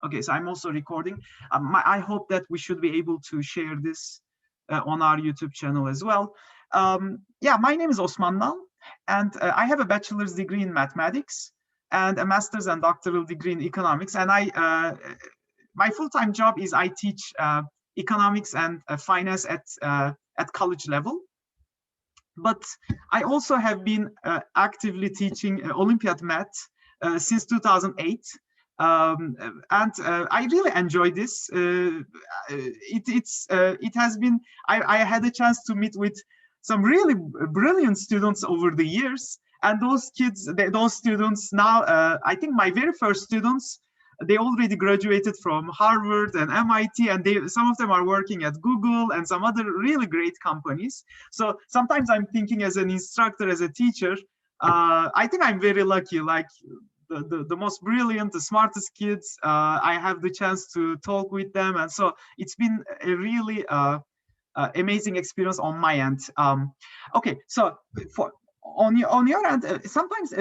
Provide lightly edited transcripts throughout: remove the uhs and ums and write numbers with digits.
Okay, so I'm also recording. I hope that we should be able to share this on our YouTube channel as well. Yeah, my name is Osman now, and I have a bachelor's degree in mathematics and a master's and doctoral degree in economics. And my full-time job is I teach economics and finance at college level. But I also have been actively teaching Olympiad math since 2008. And I really enjoy this. It has been, I had a chance to meet with some really brilliant students over the years. And those kids, those students now, I think my very first students, they already graduated from Harvard and MIT, and some of them are working at Google and some other really great companies. So sometimes I'm thinking as an instructor, as a teacher, I think I'm very lucky, like the most brilliant, the smartest kids, I have the chance to talk with them. And so it's been a really amazing experience on my end. Okay, so on your end, sometimes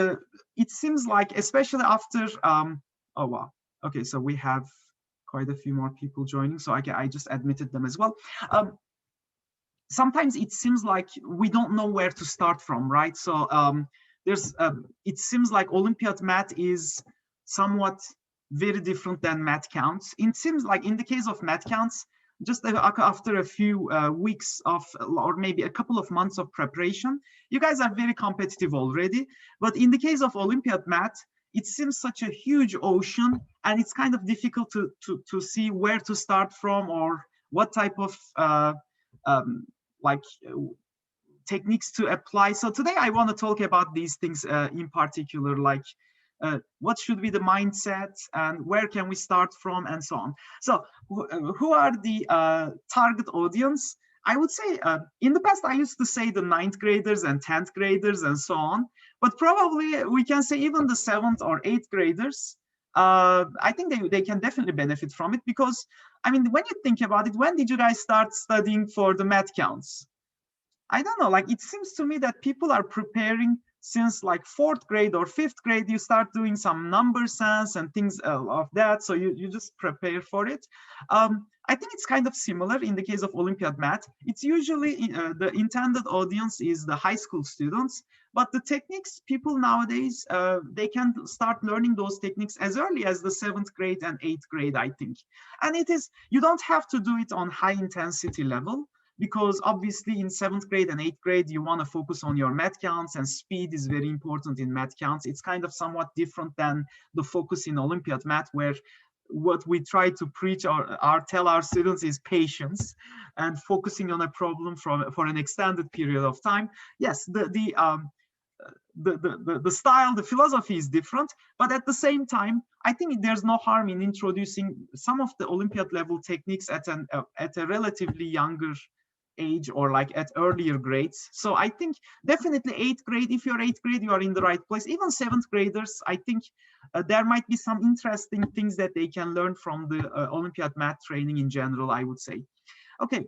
it seems like, especially after, oh wow, okay, so we have quite a few more people joining, so I just admitted them as well. Sometimes it seems like we don't know where to start from, right? So it seems like Olympiad math is somewhat very different than math counts. It seems like in the case of math counts, just after a few weeks of, or maybe a couple of months of preparation, you guys are very competitive already. But in the case of Olympiad math, it seems such a huge ocean, and it's kind of difficult to see where to start from or what type of techniques to apply. So today I want to talk about these things in particular, like what should be the mindset and where can we start from and so on. So who are the target audience? I would say in the past, I used to say the 9th graders and 10th graders and so on, but probably we can say even the 7th or 8th graders. I think they can definitely benefit from it, because, I mean, when you think about it, when did you guys start studying for the math counts? I don't know, like it seems to me that people are preparing since like 4th grade or 5th grade. You start doing some number sense and things of that. So you just prepare for it. I think it's kind of similar in the case of Olympiad math. It's usually the intended audience is the high school students, but the techniques, people nowadays, they can start learning those techniques as early as the 7th grade and 8th grade, I think. And you don't have to do it on high intensity level, because obviously in 7th grade and 8th grade, you want to focus on your math counts, and speed is very important in math counts. It's kind of somewhat different than the focus in Olympiad math, where what we try to preach or tell our students is patience and focusing on a problem for an extended period of time. Yes, the style, the philosophy is different, but at the same time, I think there's no harm in introducing some of the Olympiad level techniques at a relatively younger age, or like at earlier grades. So I think definitely 8th grade, if you're 8th grade, you are in the right place. Even 7th graders, I think there might be some interesting things that they can learn from the Olympiad math training in general, I would say. Okay.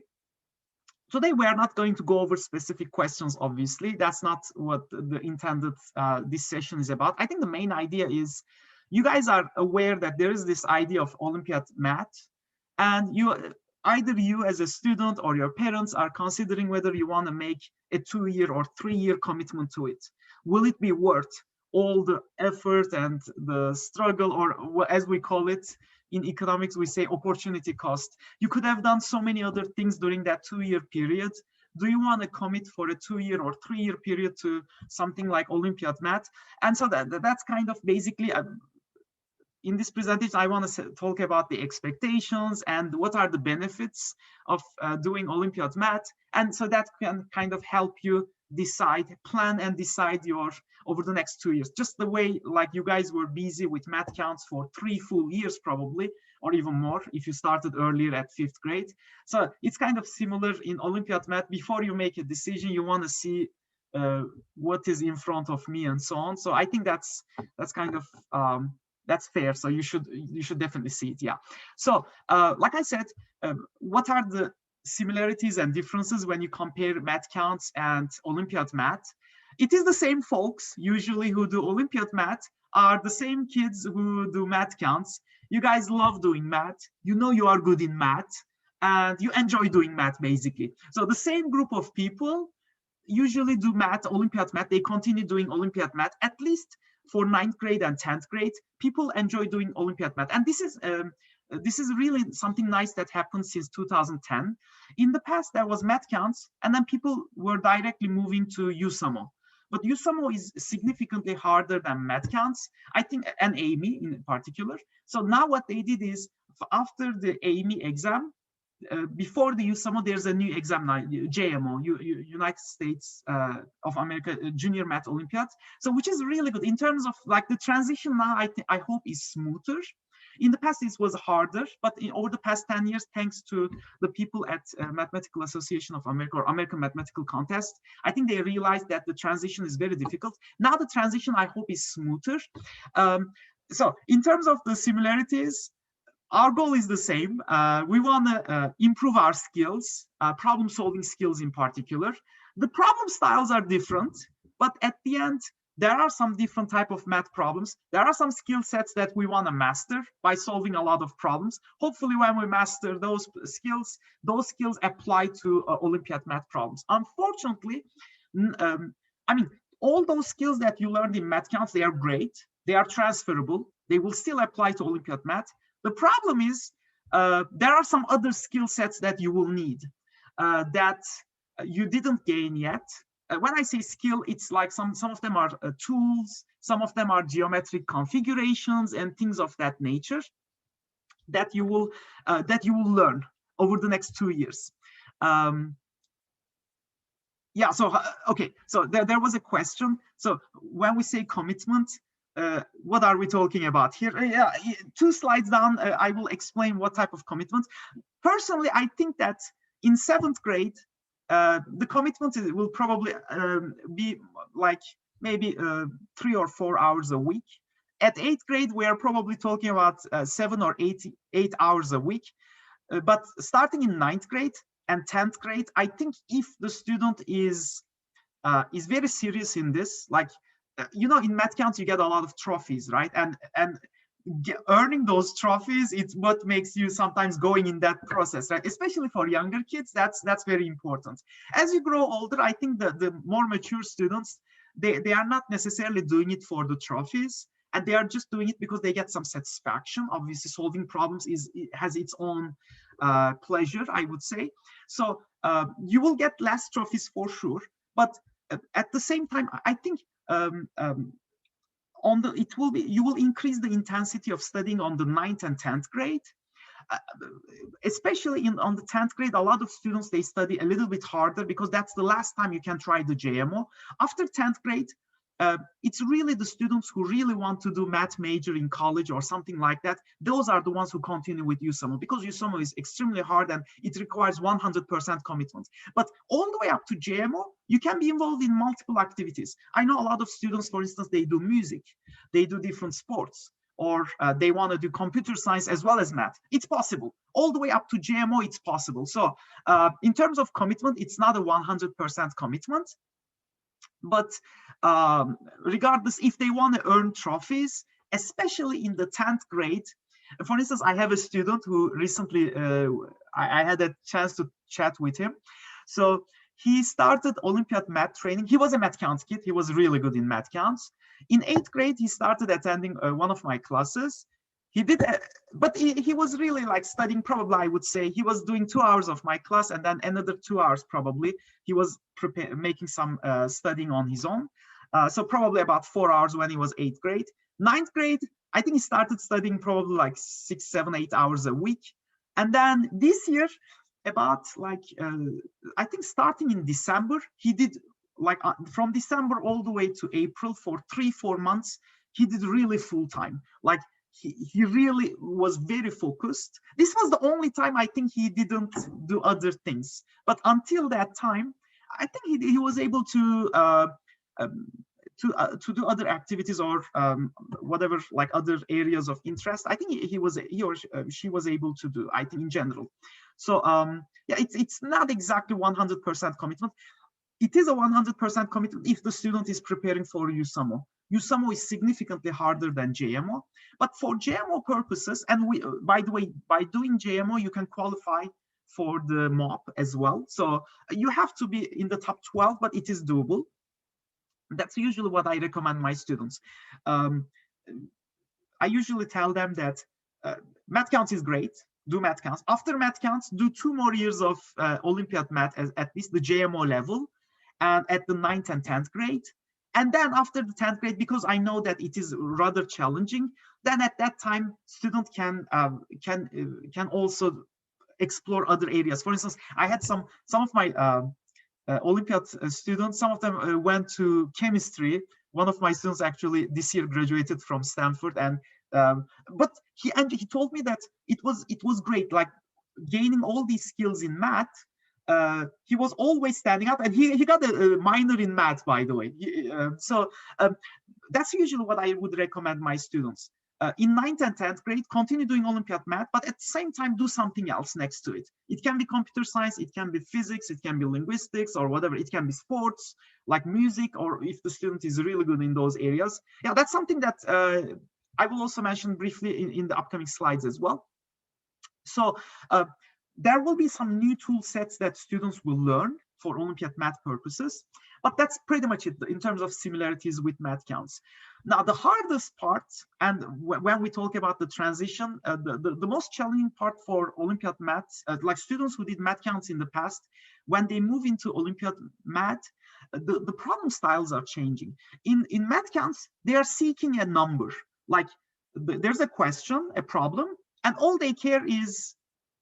Today, we are not going to go over specific questions, obviously. That's not what the intended this session is about. I think the main idea is you guys are aware that there is this idea of Olympiad math, and either you as a student or your parents are considering whether you want to make a 2-year or 3-year commitment to it. Will it be worth all the effort and the struggle, or as we call it in economics, we say opportunity cost? You could have done so many other things during that 2-year period. Do you want to commit for a 2-year or 3-year period to something like Olympiad math? And so that's kind of basically in this presentation, I want to talk about the expectations and what are the benefits of doing Olympiad math. And so that can kind of help you plan and decide over the next 2 years. Just the way like you guys were busy with math counts for 3 full years probably, or even more if you started earlier at 5th grade. So it's kind of similar in Olympiad math. Before you make a decision, you want to see what is in front of me and so on. So I think that's kind of that's fair. So you should definitely see it. Yeah. So like I said, what are the similarities and differences when you compare math counts and Olympiad math? It is the same folks usually who do Olympiad math are the same kids who do math counts. You guys love doing math. You know you are good in math, and you enjoy doing math, basically. So the same group of people usually do math, Olympiad math. They continue doing Olympiad math, at least for 9th grade and 10th grade. People enjoy doing Olympiad math. And this is really something nice that happened since 2010. In the past, there was math counts, and then people were directly moving to USAMO. But USAMO is significantly harder than math counts, I think, and AME in particular. So now what they did is, after the AME exam, before the USAMO, there's a new exam now, JMO, United States of America Junior Math Olympiad. So which is really good in terms of like the transition now, I hope is smoother. In the past, this was harder, but over the past 10 years, thanks to the people at Mathematical Association of America or American Mathematical Contest, I think they realized that the transition is very difficult. Now the transition, I hope, is smoother. So in terms of the similarities, our goal is the same. We want to improve our skills, problem-solving skills in particular. The problem styles are different, but at the end, there are some different type of math problems. There are some skill sets that we want to master by solving a lot of problems. Hopefully, when we master those skills apply to Olympiad math problems. Unfortunately, I mean, all those skills that you learned in math counts, they are great. They are transferable. They will still apply to Olympiad math. The problem is there are some other skill sets that you will need that you didn't gain yet. When I say skill, it's like some of them are tools, some of them are geometric configurations and things of that nature that you will learn over the next 2 years. Yeah, so okay, so there was a question. So when we say commitment, what are we talking about here? Yeah, 2 slides down, I will explain what type of commitment. Personally, I think that in 7th grade, the commitment will probably be like maybe 3 or 4 hours a week. At 8th grade, we are probably talking about 7 or 8 hours a week. But starting in 9th grade and 10th grade, I think if the student is very serious in this, like, you know, in math counts, you get a lot of trophies, right? And earning those trophies, it's what makes you sometimes going in that process, right? Especially for younger kids, that's very important. As you grow older, I think the more mature students, they are not necessarily doing it for the trophies, and they are just doing it because they get some satisfaction. Obviously, solving problems has its own pleasure, I would say. So you will get less trophies for sure, but at the same time, I think you will increase the intensity of studying on the 9th and 10th grade. Especially on the 10th grade, a lot of students, they study a little bit harder because that's the last time you can try the JMO. After 10th grade, it's really the students who really want to do math major in college or something like that. Those are the ones who continue with USAMO, because USAMO is extremely hard and it requires 100% commitment. But all the way up to JMO, you can be involved in multiple activities. I know a lot of students, for instance, they do music, they do different sports, or they want to do computer science as well as math. It's possible. All the way up to JMO, it's possible. So in terms of commitment, it's not a 100% commitment. But regardless, if they want to earn trophies, especially in the 10th grade, for instance, I have a student who recently, I had a chance to chat with him. So he started Olympiad math training. He was a math counts kid. He was really good in math counts. In 8th grade, he started attending one of my classes. He did, but he was really like studying, probably I would say. He was doing 2 hours of my class and then another 2 hours probably. He was making some studying on his own. So probably about 4 hours when he was 8th grade. 9th grade, I think he started studying probably like 6, 7, 8 hours a week. And then this year, about like, I think starting in December, he did like from December all the way to April for 3-4 months, he did really full time. Like he really was very focused. This was the only time I think he didn't do other things. But until that time, I think he was able to do other activities or whatever, like other areas of interest. I think he or she was able to do, I think, in general. So yeah, it's not exactly 100% commitment. It is a 100% commitment if the student is preparing for USAMO. USAMO is significantly harder than JMO, but for JMO purposes, and we, by the way, by doing JMO, you can qualify for the MOP as well. So you have to be in the top 12, but it is doable. That's usually what I recommend my students. I usually tell them that math counts is great. Do math counts. After math counts, do 2 more years of Olympiad math at least the JMO level, and at the 9th and 10th grade. And then after the 10th grade, because I know that it is rather challenging, then at that time, student can also explore other areas. For instance, I had some of my Olympiad students, some of them went to chemistry. One of my students actually this year graduated from Stanford, and but he told me that it was great, like gaining all these skills in math. He was always standing out, and he got a minor in math, by the way. So that's usually what I would recommend my students. In 9th and 10th grade, continue doing Olympiad math, but at the same time, do something else next to it. It can be computer science, it can be physics, it can be linguistics, or whatever. It can be sports, like music, or if the student is really good in those areas. Yeah, that's something that I will also mention briefly in the upcoming slides as well. So there will be some new tool sets that students will learn for Olympiad math purposes, but that's pretty much it in terms of similarities with math counts. Now, the hardest part, and when we talk about the transition, the most challenging part for Olympiad math, like students who did math counts in the past, when they move into Olympiad math, the problem styles are changing. In math counts, they are seeking a number, like there's a question, a problem, and all they care is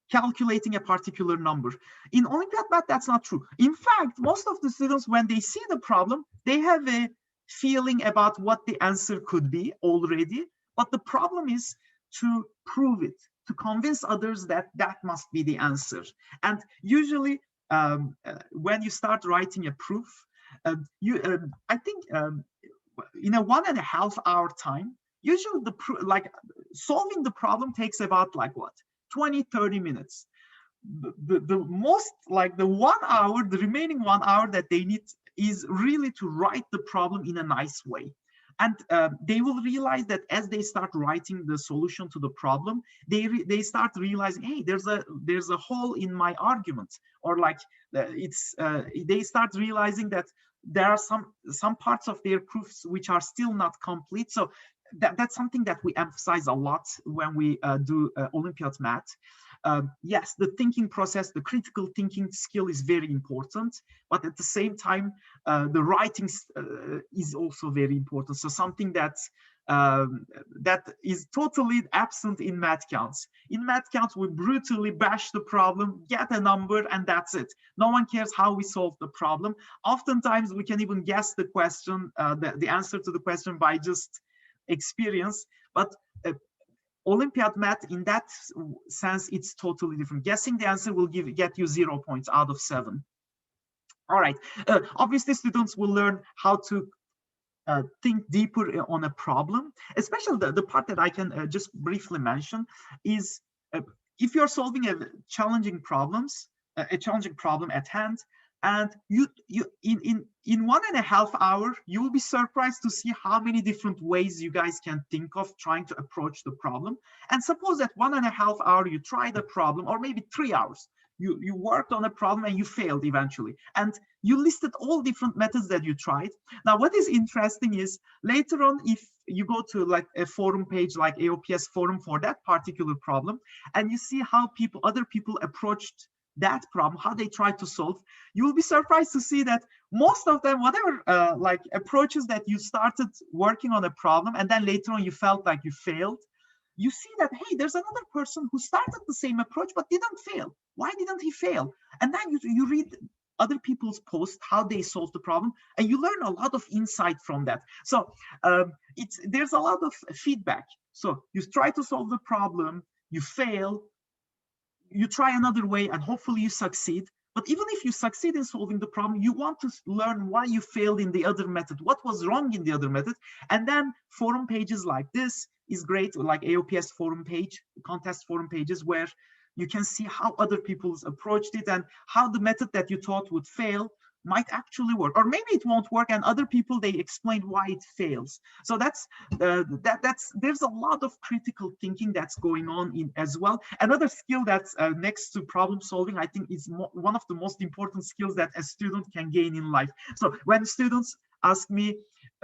calculating a particular number. In Olympiad math, that's not true. In fact, most of the students, when they see the problem, they have a feeling about what the answer could be already, but the problem is to prove it, to convince others that that must be the answer. And usually, when you start writing a proof, I think in a 1.5 hour time, usually like solving the problem takes about like what? 20-30 minutes. The most, like the 1 hour, the remaining 1 hour that they need is really to write the problem in a nice way. And they will realize that as they start writing the solution to the problem, they start realizing, hey, there's a hole in my argument, or like they start realizing that there are some parts of their proofs which are still not complete. So that's something that we emphasize a lot when we do Olympiad math. Yes, the thinking process, the critical thinking skill is very important, but at the same time, the writing is also very important. So something that is totally absent in math counts. In math counts, we brutally bash the problem, get a number, and that's it. No one cares how we solve the problem. Oftentimes, we can even guess the question, the answer to the question by just experience, but Olympiad math, in that sense, it's totally different. Guessing the answer will get you 0 points out of 7. All right. Obviously, students will learn how to think deeper on a problem. Especially the part that I can just briefly mention is if you're solving a challenging problem at hand, and you in 1.5 hours, you will be surprised to see how many different ways you guys can think of trying to approach the problem. And suppose that 1.5 hours you tried a problem, or maybe 3 hours, you worked on a problem and you failed eventually. And you listed all different methods that you tried. Now, what is interesting is later on, if you go to like a forum page like AOPS forum for that particular problem, and you see how other people approached that problem, how they try to solve, you will be surprised to see that most of them, whatever like approaches that you started working on a problem and then later on you felt like you failed, you see that, hey, there's another person who started the same approach but didn't fail. Why didn't he fail? And then you read other people's posts, how they solved the problem, and you learn a lot of insight from that. So there's a lot of feedback. So you try to solve the problem, you fail, you try another way, and hopefully you succeed. But even if you succeed in solving the problem, you want to learn why you failed in the other method, what was wrong in the other method. And then forum pages like this is great, like AOPS forum page, contest forum pages, where you can see how other people approached it and how the method that you thought would fail might actually work, or maybe it won't work, and other people, they explain why it fails. So there's a lot of critical thinking that's going on in as well. Another skill that's next to problem solving, I think, is one of the most important skills that a student can gain in life. So when students ask me,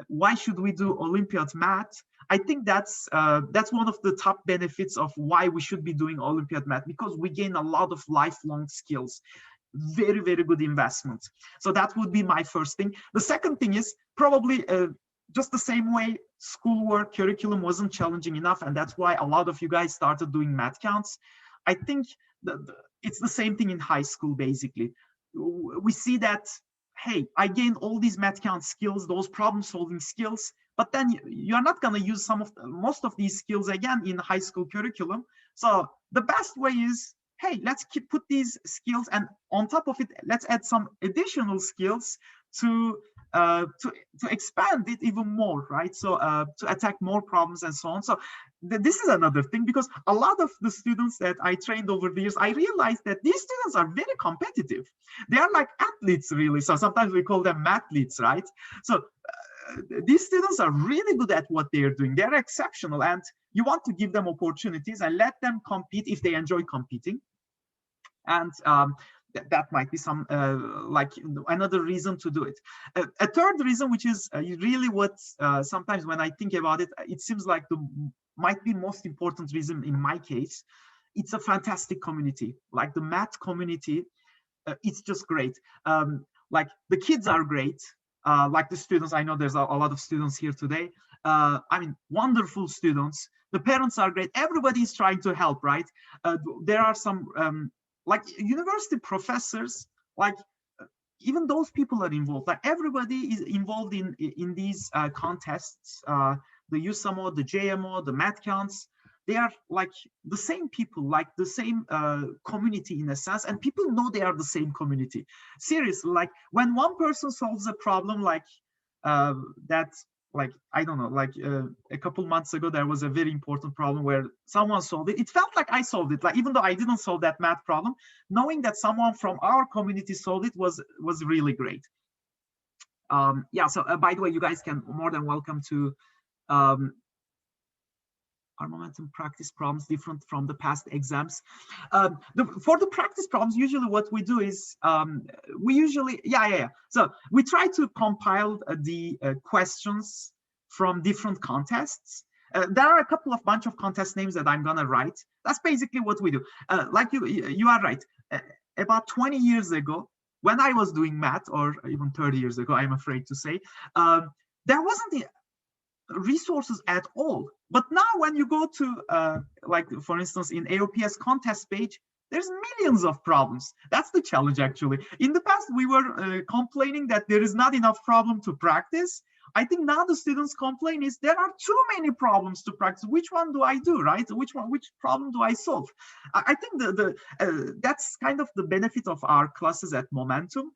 why should we do Olympiad math? I think that's one of the top benefits of why we should be doing Olympiad math, because we gain a lot of lifelong skills. Very, very good investment. So that would be my first thing. The second thing is probably just the same way schoolwork curriculum wasn't challenging enough, and that's why a lot of you guys started doing math counts. I think it's the same thing in high school. Basically, we see that, hey, I gained all these math count skills, those problem solving skills, but then you're not going to use most of these skills again in high school curriculum. So the best way is, hey, let's put these skills, and on top of it, let's add some additional skills to expand it even more, right? So to attack more problems and so on. So this is another thing, because a lot of the students that I trained over the years, I realized that these students are very competitive. They are like athletes, really. So sometimes we call them mathletes, right? So these students are really good at what they are doing. They're exceptional, and you want to give them opportunities and let them compete if they enjoy competing. And that might be some like another reason to do it. A third reason, which is really what sometimes when I think about it, it seems like might be most important reason in my case. It's a fantastic community. Like the math community, it's just great. Like the kids are great. Like the students, I know there's a lot of students here today. I mean, wonderful students. The parents are great. Everybody is trying to help, right? There are some like university professors, like even those people are involved. Like everybody is involved in these contests. The USAMO, the JMO, the math counts. They are like the same people, like the same community in a sense, and people know they are the same community. Seriously, like when one person solves a problem like that, like, I don't know, like a couple months ago, there was a very important problem where someone solved it. It felt like I solved it, like even though I didn't solve that math problem, knowing that someone from our community solved it was really great. Yeah, so by the way, you guys can more than welcome to our momentum practice problems different from the past exams. For the practice problems, usually what we do is we usually, so we try to compile the questions from different contests. There are a bunch of contest names that I'm gonna write. That's basically what we do. Like you are right. About 20 years ago, when I was doing math, or even 30 years ago, I'm afraid to say, there wasn't the resources at all. But now when you go to like, for instance, in AOPS contest page, there's millions of problems. That's the challenge, actually. In the past, we were complaining that there is not enough problem to practice. I think now the students complain is there are too many problems to practice. Which one do I do, right? Which problem do I solve? I think that's kind of the benefit of our classes at Momentum.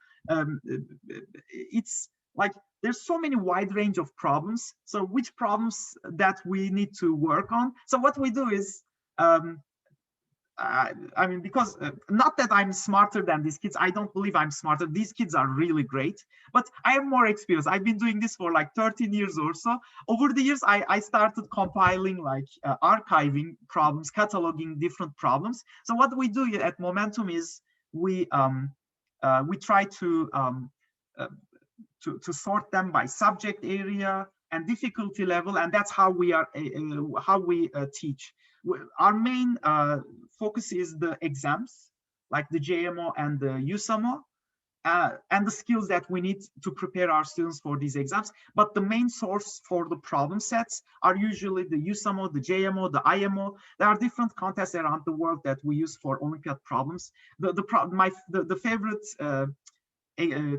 It's like there's so many wide range of problems. So which problems that we need to work on? So what we do is, I mean, because not that I'm smarter than these kids. I don't believe I'm smarter. These kids are really great, but I have more experience. I've been doing this for like 13 years or so. Over the years, I started compiling, like archiving problems, cataloging different problems. So what we do at Momentum is we try to sort them by subject area and difficulty level, and that's how we teach. Our main focus is the exams, like the JMO and the USAMO, and the skills that we need to prepare our students for these exams. But the main source for the problem sets are usually the USAMO, the JMO, the IMO. There are different contests around the world that we use for Olympiad problems. The favorite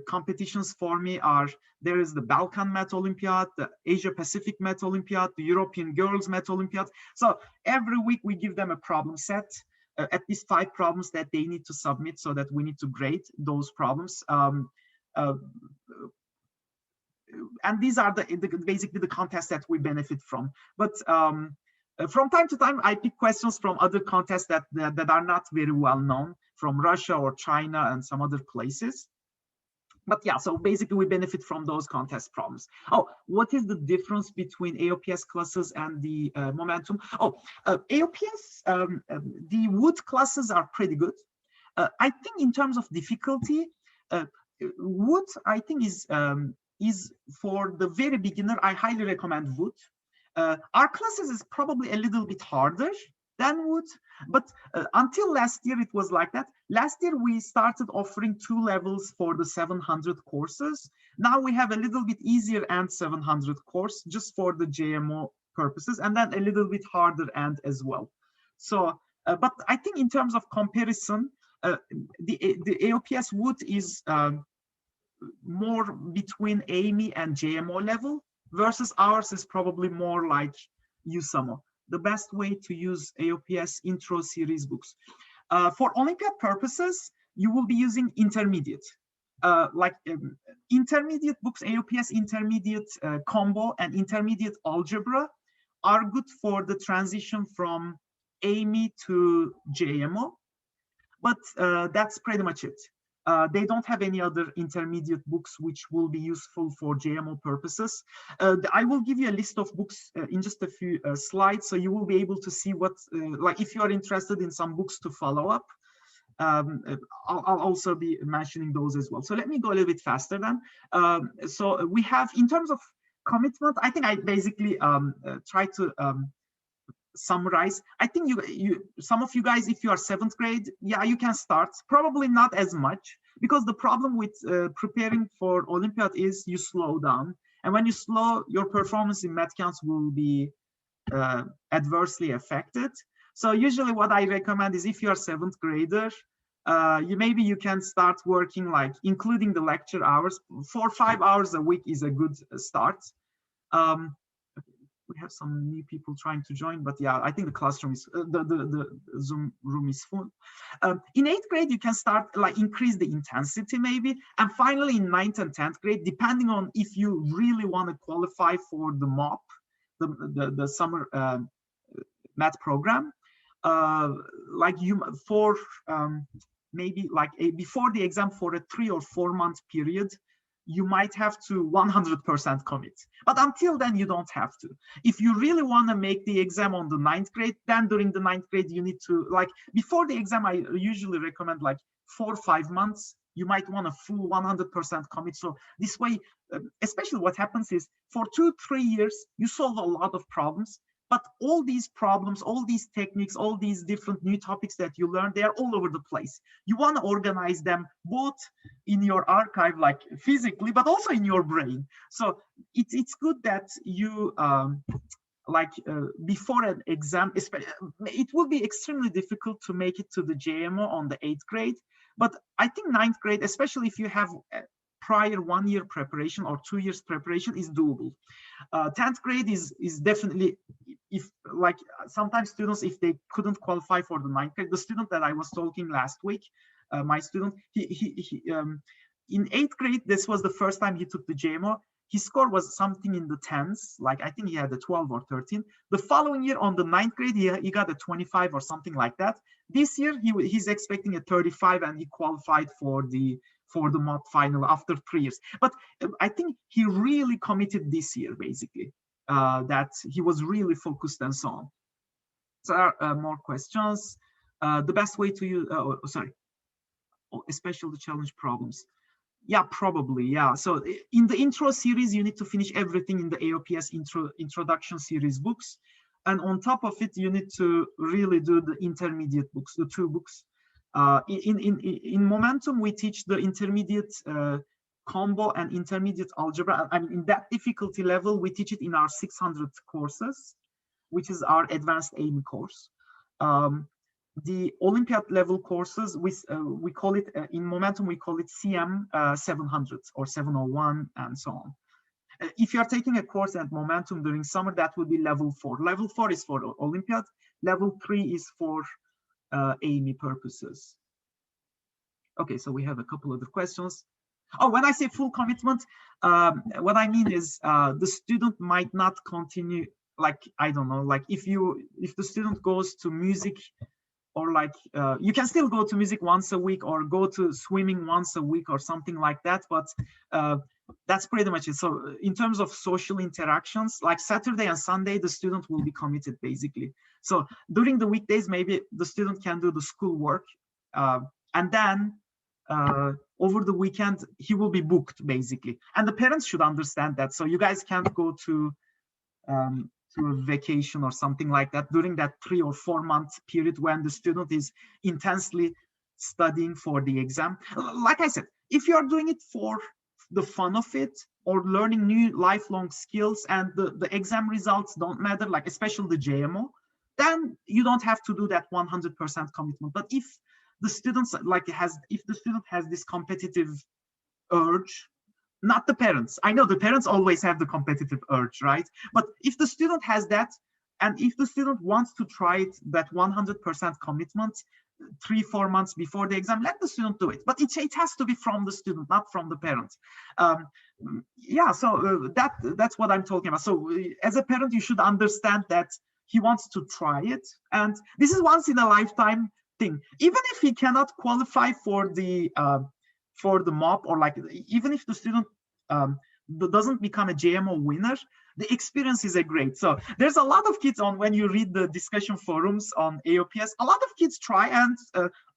competitions for me are, there is the Balkan Math Olympiad, the Asia Pacific Math Olympiad, the European Girls Math Olympiad. So every week we give them a problem set, at least 5 problems that they need to submit, so that we need to grade those problems. And these are basically the contests that we benefit from. But from time to time, I pick questions from other contests that are not very well known, from Russia or China and some other places. But yeah, so basically we benefit from those contest problems. Oh, what is the difference between AOPS classes and the momentum? Oh, AOPS, the wood classes are pretty good. I think in terms of difficulty, wood, I think is for the very beginner. I highly recommend wood. Our classes is probably a little bit harder than wood, but until last year it was like that. Last year we started offering 2 levels for the 700 courses. Now we have a little bit easier and 700 course just for the JMO purposes, and then a little bit harder and as well. So, but I think in terms of comparison, the AOPS wood is more between AME and JMO level, versus ours is probably more like USAMO. The best way to use AOPS intro series books. For Olympiad purposes, you will be using intermediate. Intermediate books, AOPS intermediate combo and intermediate algebra are good for the transition from AME to JMO, but that's pretty much it. They don't have any other intermediate books which will be useful for JMO purposes. I will give you a list of books in just a few slides, so you will be able to see what, like if you are interested in some books to follow up, I'll also be mentioning those as well. So let me go a little bit faster then. So we have, in terms of commitment, I think I basically try to summarize. I think some of you guys, if you are 7th grade, yeah, you can start. Probably not as much, because the problem with preparing for Olympiad is you slow down, and when you slow, your performance in math counts will be adversely affected. So usually what I recommend is, if you are 7th grader, maybe you can start working, like including the lecture hours, 4 or 5 hours a week is a good start. We have some new people trying to join, but yeah, I think the classroom is the Zoom room is full. In 8th grade, you can start, like, increase the intensity maybe, and finally in 9th and 10th grade, depending on if you really want to qualify for the MOP, the summer math program, like you for maybe like before the exam, for a 3 or 4 month period, you might have to 100% commit. But until then, you don't have to. If you really want to make the exam on the 9th grade, then during the 9th grade, you need to, like, before the exam, I usually recommend like 4 or 5 months. You might want a full 100% commit. So this way, especially what happens is, for 2-3 years, you solve a lot of problems. But all these problems, all these techniques, all these different new topics that you learn, they are all over the place. You want to organize them both in your archive, like physically, but also in your brain. So it's good that you, before an exam, it will be extremely difficult to make it to the JMO on the 8th grade. But I think 9th grade, especially if you have prior 1 year preparation or 2 years preparation, is doable. 10th grade is definitely, if like sometimes students, if they couldn't qualify for the 9th grade, the student that I was talking last week, my student, he in 8th grade, this was the first time he took the JMO. His score was something in the 10s, like I think he had a 12 or 13. The following year on the 9th grade, he got a 25 or something like that. This year, he's expecting a 35, and he qualified for the MOP final after 3 years. But I think he really committed this year, basically, that he was really focused and so on. So there are more questions. The best way to use, especially the challenge problems. Yeah, probably, yeah. So in the intro series, you need to finish everything in the AOPS introduction series books. And on top of it, you need to really do the intermediate books, the 2 books. In Momentum, we teach the intermediate combo and intermediate algebra. I mean, in that difficulty level, we teach it in our 600 courses, which is our advanced AIM course. The Olympiad level courses, we call it, in Momentum, we call it CM 700 or 701 and so on. If you are taking a course at Momentum during summer, that would be level 4. Level 4 is for Olympiad. Level 3 is for AIME purposes. Okay, so we have a couple other questions. Oh, when I say full commitment, what I mean is the student might not continue, like, I don't know, like if the student goes to music or like you can still go to music once a week or go to swimming once a week or something like that, but that's pretty much it. So in terms of social interactions, like Saturday and Sunday, the student will be committed basically. So during the weekdays, maybe the student can do the school work, and then over the weekend he will be booked basically, and the parents should understand that. So you guys can't go to a vacation or something like that during that 3 or 4 month period when the student is intensely studying for the exam. Like I said, if you are doing it for the fun of it or learning new lifelong skills and the exam results don't matter, like especially the JMO, then you don't have to do that 100% commitment. But if the students if the student has this competitive urge, not the parents. I know the parents always have the competitive urge, right? But if the student has that, and if the student wants to try it, that 100% commitment, 3-4 months before the exam, let the student do it. But it has to be from the student, not from the parents. Yeah, so that's what I'm talking about. So as a parent, you should understand that he wants to try it, and this is once in a lifetime thing. Even if he cannot qualify for the MOP, or like even if the student doesn't become a JMO winner, the experience is a great. So there's a lot of kids on, when you read the discussion forums on AOPS, a lot of kids try, and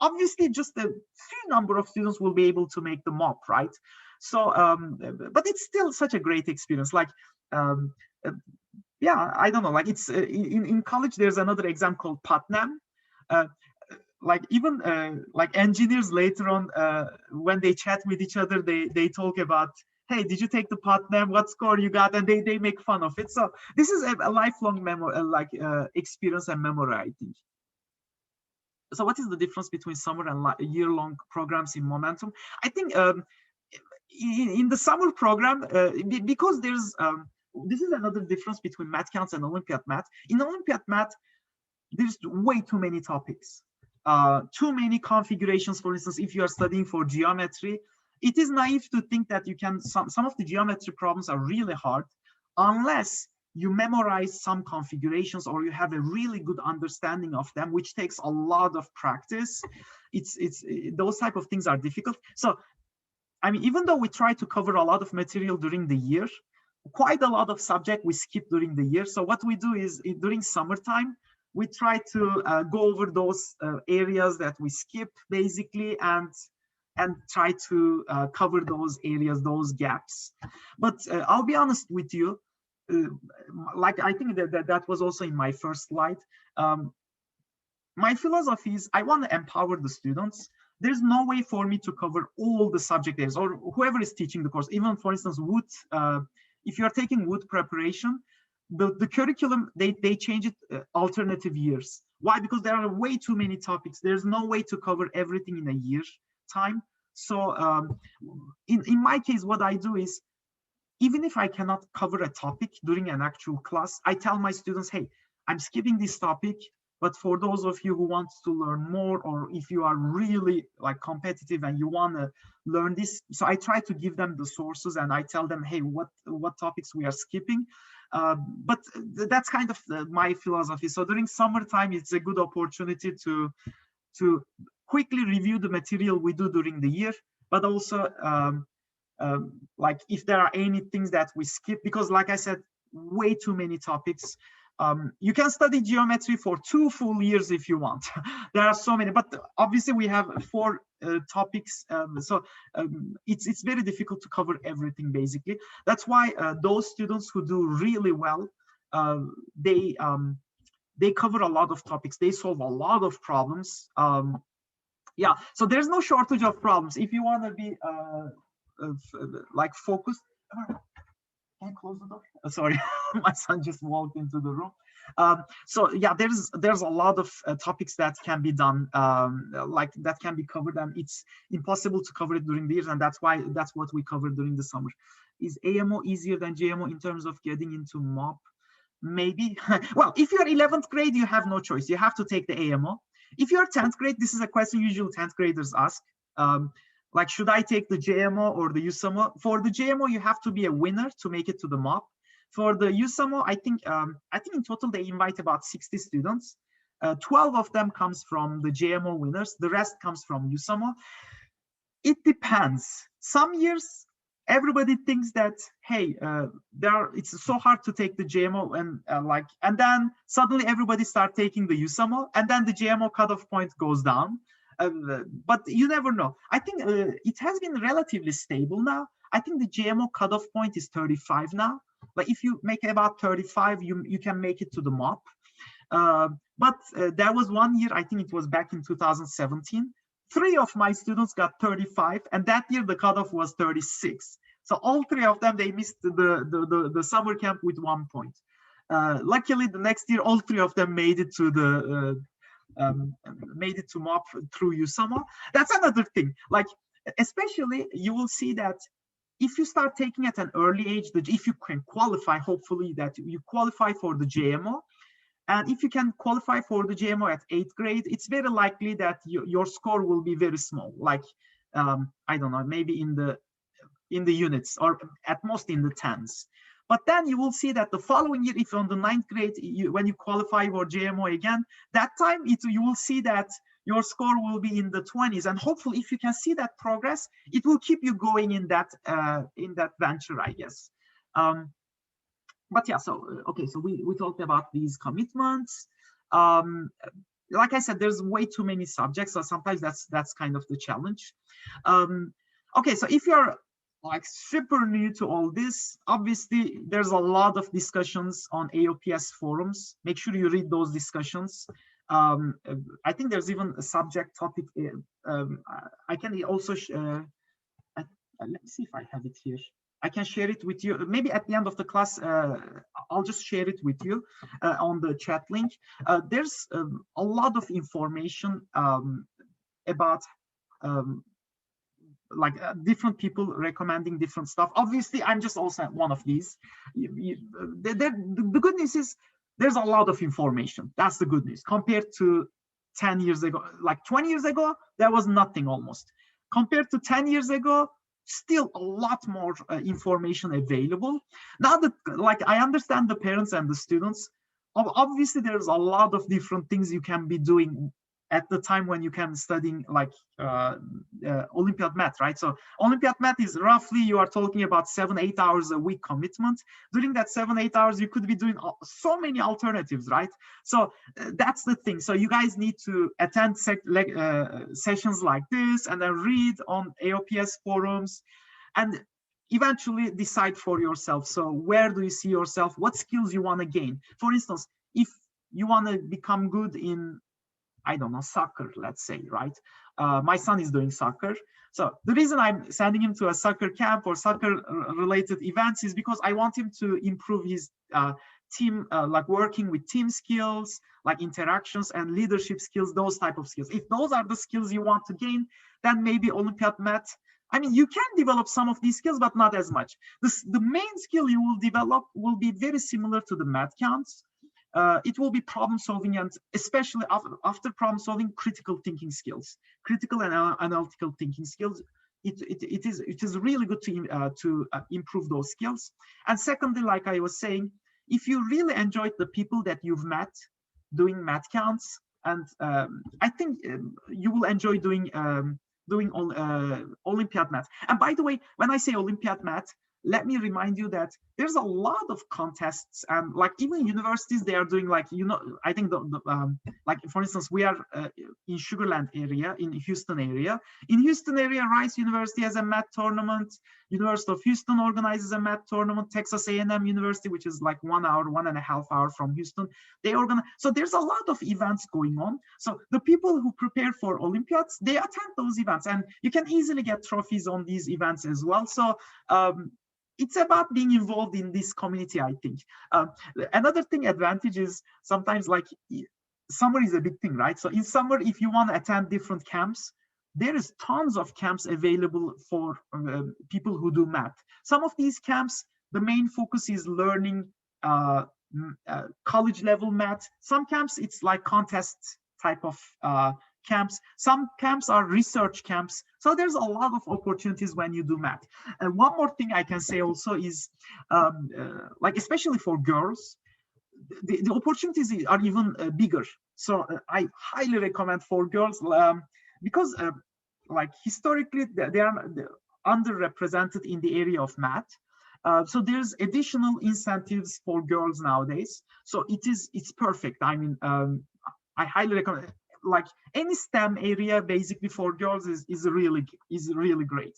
obviously just a few number of students will be able to make the MOP, right? So but it's still such a great experience. Like yeah, I don't know, like it's in college there's another exam called Putnam. Like even like engineers later on, when they chat with each other, they talk about, hey, did you take the Putnam? What score you got? And they make fun of it. So this is a lifelong memory, experience and memory, I think. So what is the difference between summer and year-long programs in Momentum? I think in the summer program, because there's this is another difference between Math Counts and Olympiad Math. In Olympiad Math, there's way too many topics. Too many configurations. For instance, if you are studying for geometry, it is naive to think that you can, some of the geometry problems are really hard unless you memorize some configurations or you have a really good understanding of them, which takes a lot of practice. Those type of things are difficult. So, I mean, even though we try to cover a lot of material during the year, quite a lot of subject we skip during the year. So what we do is during summertime, we try to go over those areas that we skip basically, and try to cover those areas, those gaps. But I'll be honest with you, like I think that was also in my first slide. My philosophy is I want to empower the students. There's no way for me to cover all the subject areas, or whoever is teaching the course. Even for instance, wood, if you're taking wood preparation, the curriculum, they change it alternative years. Why? Because there are way too many topics. There's no way to cover everything in a year time. So in my case, what I do is, even if I cannot cover a topic during an actual class, I tell my students, hey, I'm skipping this topic, but for those of you who want to learn more, or if you are really like competitive and you want to learn this, so I try to give them the sources and I tell them, hey, what topics we are skipping. But that's kind of my philosophy. So during summertime, it's a good opportunity to quickly review the material we do during the year, but also like if there are any things that we skip, because like I said, way too many topics. You can study geometry for 2 full years if you want. There are so many, but obviously we have 4 topics, so it's very difficult to cover everything basically. That's why those students who do really well, they cover a lot of topics, they solve a lot of problems. Yeah, so there's no shortage of problems. If you want to be like focused. Can I close the door? Sorry, my son just walked into the room. So yeah, there's a lot of topics that can be done, like that can be covered, and it's impossible to cover it during the years, and that's what we cover during the summer. Is AMO easier than JMO in terms of getting into MOP? Maybe. Well, if you're 11th grade, you have no choice. You have to take the AMO. If you're 10th grade, this is a question usually 10th graders ask. Like, should I take the JMO or the USAMO? For the JMO, you have to be a winner to make it to the MOP. For the USAMO, I think in total they invite about 60 students. 12 of them comes from the JMO winners. The rest comes from USAMO. It depends. Some years, everybody thinks that, hey, it's so hard to take the JMO, and then suddenly everybody start taking the USAMO, and then the JMO cutoff point goes down. But you never know. I think it has been relatively stable now. I think the JMO cutoff point is 35 now. But if you make about 35, you can make it to the MOP. But there was one year, I think it was back in 2017, 3 of my students got 35, and that year the cutoff was 36. So all 3 of them, they missed the summer camp with 1 point. Luckily, the next year, all 3 of them made it to the MOP through USAMO. That's another thing. Like, especially, you will see that if you start taking at an early age, if you can qualify, hopefully that you qualify for the JMO, and if you can qualify for the JMO at 8th grade, it's very likely that your score will be very small, like I don't know, maybe in the units, or at most in the tens. But then you will see that the following year, if on the 9th grade, when you qualify for JMO again, that time you will see that your score will be in the 20s. And hopefully, if you can see that progress, it will keep you going in that venture, I guess. But yeah, so okay, so we talked about these commitments. Like I said, there's way too many subjects, so sometimes that's kind of the challenge. Okay, so if you're like super new to all this, obviously there's a lot of discussions on AOPS forums. Make sure you read those discussions. I think there's even a subject topic. I can also let me see if I have it here. I can share it with you. Maybe at the end of the class, I'll just share it with you on the chat link. There's a lot of information about different people recommending different stuff. Obviously, I'm just also one of these. The good news is there's a lot of information. That's the good news. Compared to 10 years ago, like 20 years ago, there was nothing almost. Compared to 10 years ago, still a lot more information available. Now that, like, I understand the parents and the students, obviously there's a lot of different things you can be doing at the time when you can studying like Olympiad math, right? So Olympiad math is roughly, you are talking about 7-8 hours a week commitment. During that 7-8 hours, you could be doing so many alternatives, right? So that's the thing. So you guys need to attend sessions like this, and then read on AOPS forums, and eventually decide for yourself. So where do you see yourself? What skills you want to gain? For instance, if you want to become good in, I don't know, soccer, let's say, right? My son is doing soccer. So the reason I'm sending him to a soccer camp or soccer related events is because I want him to improve his team, like working with team skills, like interactions and leadership skills, those type of skills. If those are the skills you want to gain, then maybe Olympiad math, I mean, you can develop some of these skills, but not as much. The main skill you will develop will be very similar to the math counts. It will be problem solving, and especially after problem solving, critical thinking skills, critical and analytical thinking skills. It is really good to improve those skills. And secondly, like I was saying, if you really enjoyed the people that you've met doing math counts, and I think you will enjoy doing Olympiad math. And by the way, when I say Olympiad math, let me remind you that there's a lot of contests, and like even universities, they are doing, like, you know, I think like, for instance, we are in Sugar Land area, in Houston area. In Houston area, Rice University has a math tournament. University of Houston organizes a math tournament. Texas A&M University, which is like 1.5 hours from Houston, they organize. So there's a lot of events going on. So the people who prepare for Olympiads, they attend those events, and you can easily get trophies on these events as well. So it's about being involved in this community, I think. Another thing, advantage is sometimes, like, summer is a big thing, right? So in summer, if you want to attend different camps, there is tons of camps available for people who do math. Some of these camps, the main focus is learning college level math. Some camps, it's like contest type of camps. Some camps are research camps. So there's a lot of opportunities when you do math. And one more thing I can say also is, like, especially for girls, the opportunities are even bigger. So I highly recommend for girls, because like historically they are underrepresented in the area of math. So there's additional incentives for girls nowadays. So it's perfect. I mean, I highly recommend, like any STEM area basically for girls is really great.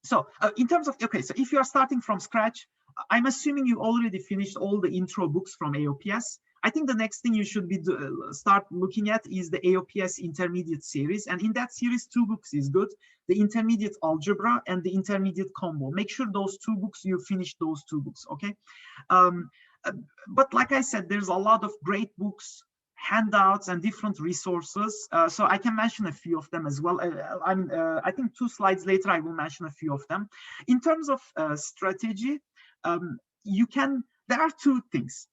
So in terms of, okay, so if you are starting from scratch, I'm assuming you already finished all the intro books from AOPS. I think the next thing you should be start looking at is the AOPS intermediate series. And in that series, 2 books is good: the intermediate algebra and the intermediate combo. Make sure those 2 books, you finish those 2 books, okay? But like I said, there's a lot of great books, handouts, and different resources. So I can mention a few of them as well. I think 2 slides later, I will mention a few of them. In terms of strategy, there are 2 things.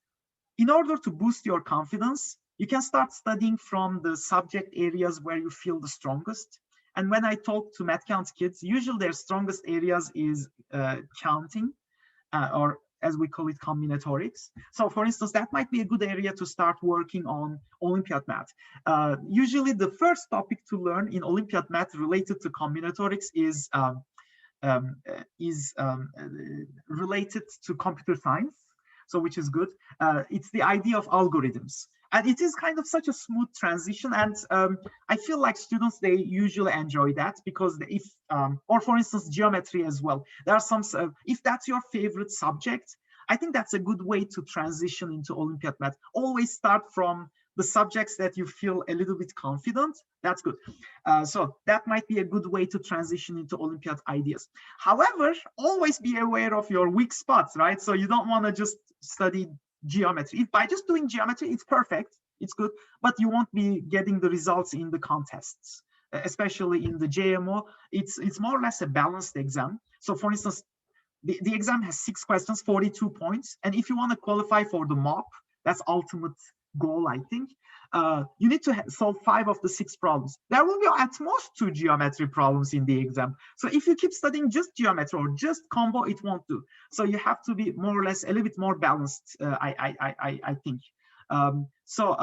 In order to boost your confidence, you can start studying from the subject areas where you feel the strongest. And when I talk to math counts kids, usually their strongest areas is counting, or as we call it, combinatorics. So for instance, that might be a good area to start working on Olympiad math. Usually the first topic to learn in Olympiad math related to combinatorics is related to computer science. So which is good. It's the idea of algorithms. And it is kind of such a smooth transition. And I feel like students, they usually enjoy that, because if, or for instance, geometry as well. There are some, if that's your favorite subject, I think that's a good way to transition into Olympiad math. Always start from the subjects that you feel a little bit confident. That's good. So that might be a good way to transition into Olympiad ideas. However, always be aware of your weak spots, right? So you don't want to just study geometry. If by just doing geometry, it's perfect, it's good, but you won't be getting the results in the contests, especially in the JMO. It's more or less a balanced exam. So for instance, the exam has 6 questions, 42 points. And if you want to qualify for the MOP, that's ultimate goal, I think, you need to solve 5 of the 6 problems. There will be at most 2 geometry problems in the exam. So if you keep studying just geometry or just combo, it won't do. So you have to be more or less a little bit more balanced, I think. So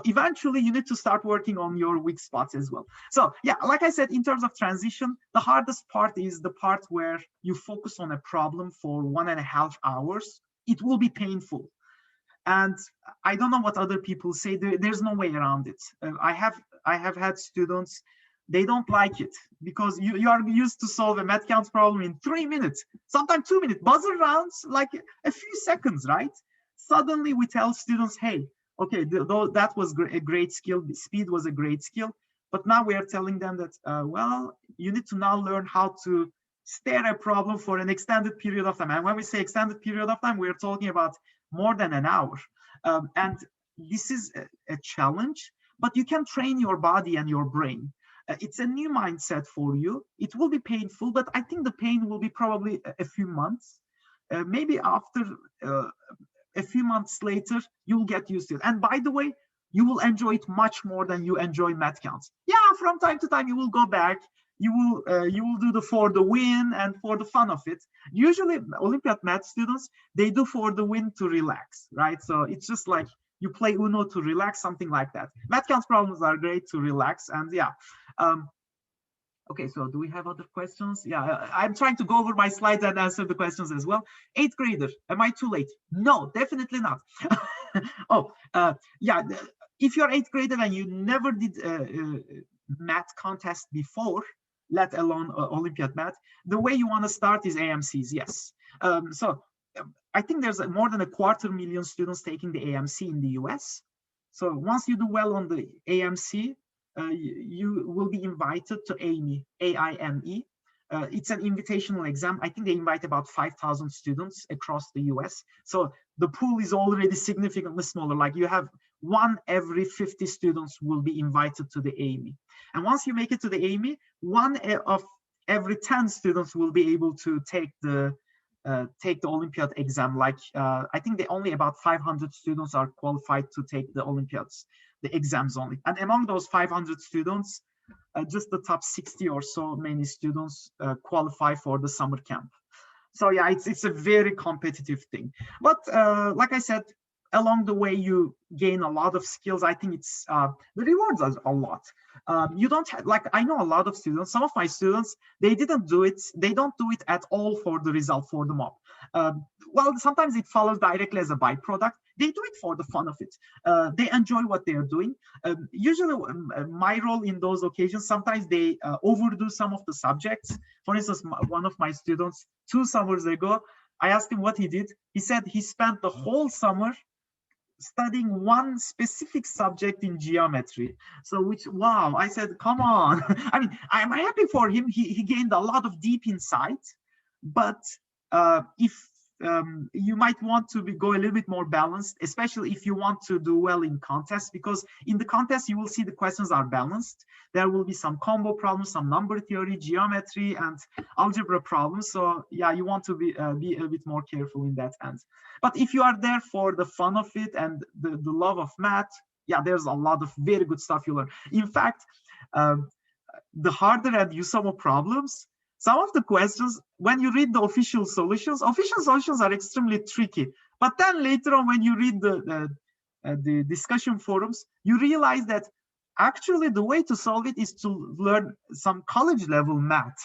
eventually you need to start working on your weak spots as well. So yeah, like I said, in terms of transition, the hardest part is the part where you focus on a problem for 1.5 hours. It will be painful. And I don't know what other people say. There's no way around it. I have had students, they don't like it because you are used to solve a math counts problem in 3 minutes, sometimes 2 minutes, buzzer rounds, like a few seconds, right? Suddenly we tell students, hey, okay, that was a great skill. Speed was a great skill. But now we are telling them that, well, you need to now learn how to stare a problem for an extended period of time. And when we say extended period of time, we're talking about more than an hour. And this is a challenge, but you can train your body and your brain. It's a new mindset for you. It will be painful, but I think the pain will be probably a few months. Maybe after a few months later, you'll get used to it. And by the way, you will enjoy it much more than you enjoy math counts. Yeah, from time to time, you will go back. You will do for the win and for the fun of it. Usually Olympiad math students, they do for the win to relax, right? So it's just like you play Uno to relax, something like that. Math counts problems are great to relax. And yeah. Okay, so do we have other questions? Yeah, I'm trying to go over my slides and answer the questions as well. 8th grader, am I too late? No, definitely not. Yeah, if you're 8th grader and you never did math contest before, let alone Olympiad math, the way you want to start is AMCs, yes. So I think there's more than 250,000 students taking the AMC in the US. So once you do well on the AMC, you will be invited to AIME, AIME. It's an invitational exam. I think they invite about 5,000 students across the US. So the pool is already significantly smaller. Like you have 1 every 50 students will be invited to the AIME. And once you make it to the AIME, 1 of every 10 students will be able to take the Olympiad exam. Like I think only about 500 students are qualified to take the Olympiads, the exams only. And among those 500 students, just the top 60 or so many students qualify for the summer camp. So yeah, it's a very competitive thing. But like I said, along the way you gain a lot of skills. I think it's the rewards us a lot. You don't have, like, I know a lot of students, some of my students, they didn't do it, they don't do it at all for the result, for the mob. Well, sometimes it follows directly as a byproduct. They do it for the fun of it. They enjoy what they are doing. Usually my role in those occasions, sometimes they overdo some of the subjects. For instance, one of my students 2 summers ago, I asked him what he did. He said he spent the whole summer studying one specific subject in geometry. So which, wow, I said, come on. I mean, I'm happy for him. He gained a lot of deep insight, but if you might want to go a little bit more balanced, especially if you want to do well in contests, because in the contest you will see the questions are balanced. There will be some combo problems, some number theory, geometry, and algebra problems. So yeah, you want to be a bit more careful in that end. But if you are there for the fun of it and the love of math, yeah, there's a lot of very good stuff you learn. In fact, the harder and USAMO problems, some of the questions, when you read the official solutions are extremely tricky. But then later on, when you read the discussion forums, you realize that actually the way to solve it is to learn some college level math,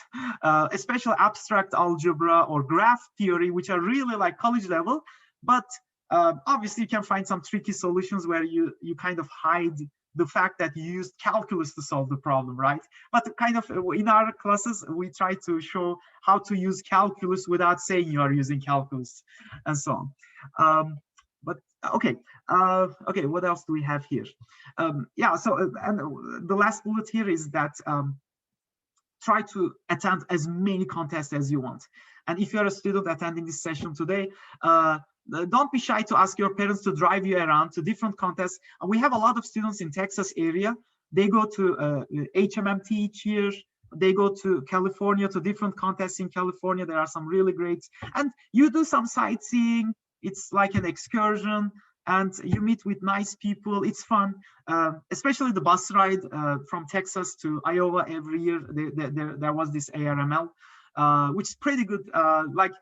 especially abstract algebra or graph theory, which are really like college level. But obviously you can find some tricky solutions where you kind of hide the fact that you used calculus to solve the problem, right? But kind of in our classes, we try to show how to use calculus without saying you are using calculus and so on. But okay, okay, what else do we have here? Yeah, so and the last bullet here is that try to attend as many contests as you want. And if you're a student attending this session today, don't be shy to ask your parents to drive you around to different contests. We have a lot of students in Texas area. They go to HMMT each year. They go to California to different contests in California. There are some really great, and you do some sightseeing. It's like an excursion, and you meet with nice people. It's fun, especially the bus ride from Texas to Iowa every year. There was this ARML, which is pretty good. Like,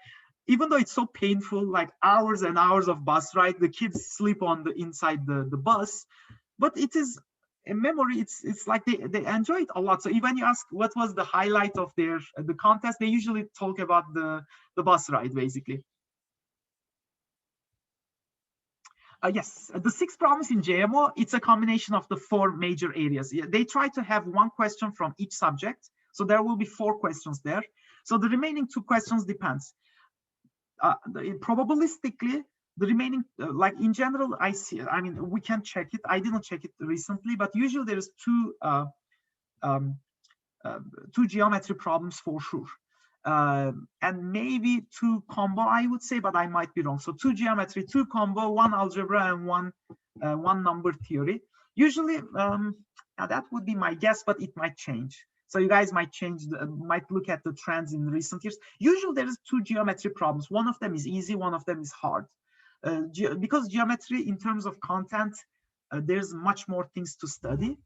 even though it's so painful, like hours and hours of bus ride, the kids sleep on the inside the bus, but it is a memory. It's like they enjoy it a lot. So when you ask what was the highlight of the contest, they usually talk about the bus ride, basically. Yes, the 6 problems in JMO, it's a combination of the 4 major areas. Yeah, they try to have 1 question from each subject. So there will be 4 questions there. So the remaining 2 questions depends. Probabilistically, the remaining, like in general, I mean, we can check it. I didn't check it recently, but usually there's 2 geometry problems for sure. And maybe 2 combo, I would say, but I might be wrong. So 2 geometry, 2 combo, 1 algebra, and one number theory. Usually, now that would be my guess, but it might change. So you guys might might look at the trends in recent years. Usually there is 2 geometry problems. One of them is easy, one of them is hard. Because geometry, in terms of content, there's much more things to study.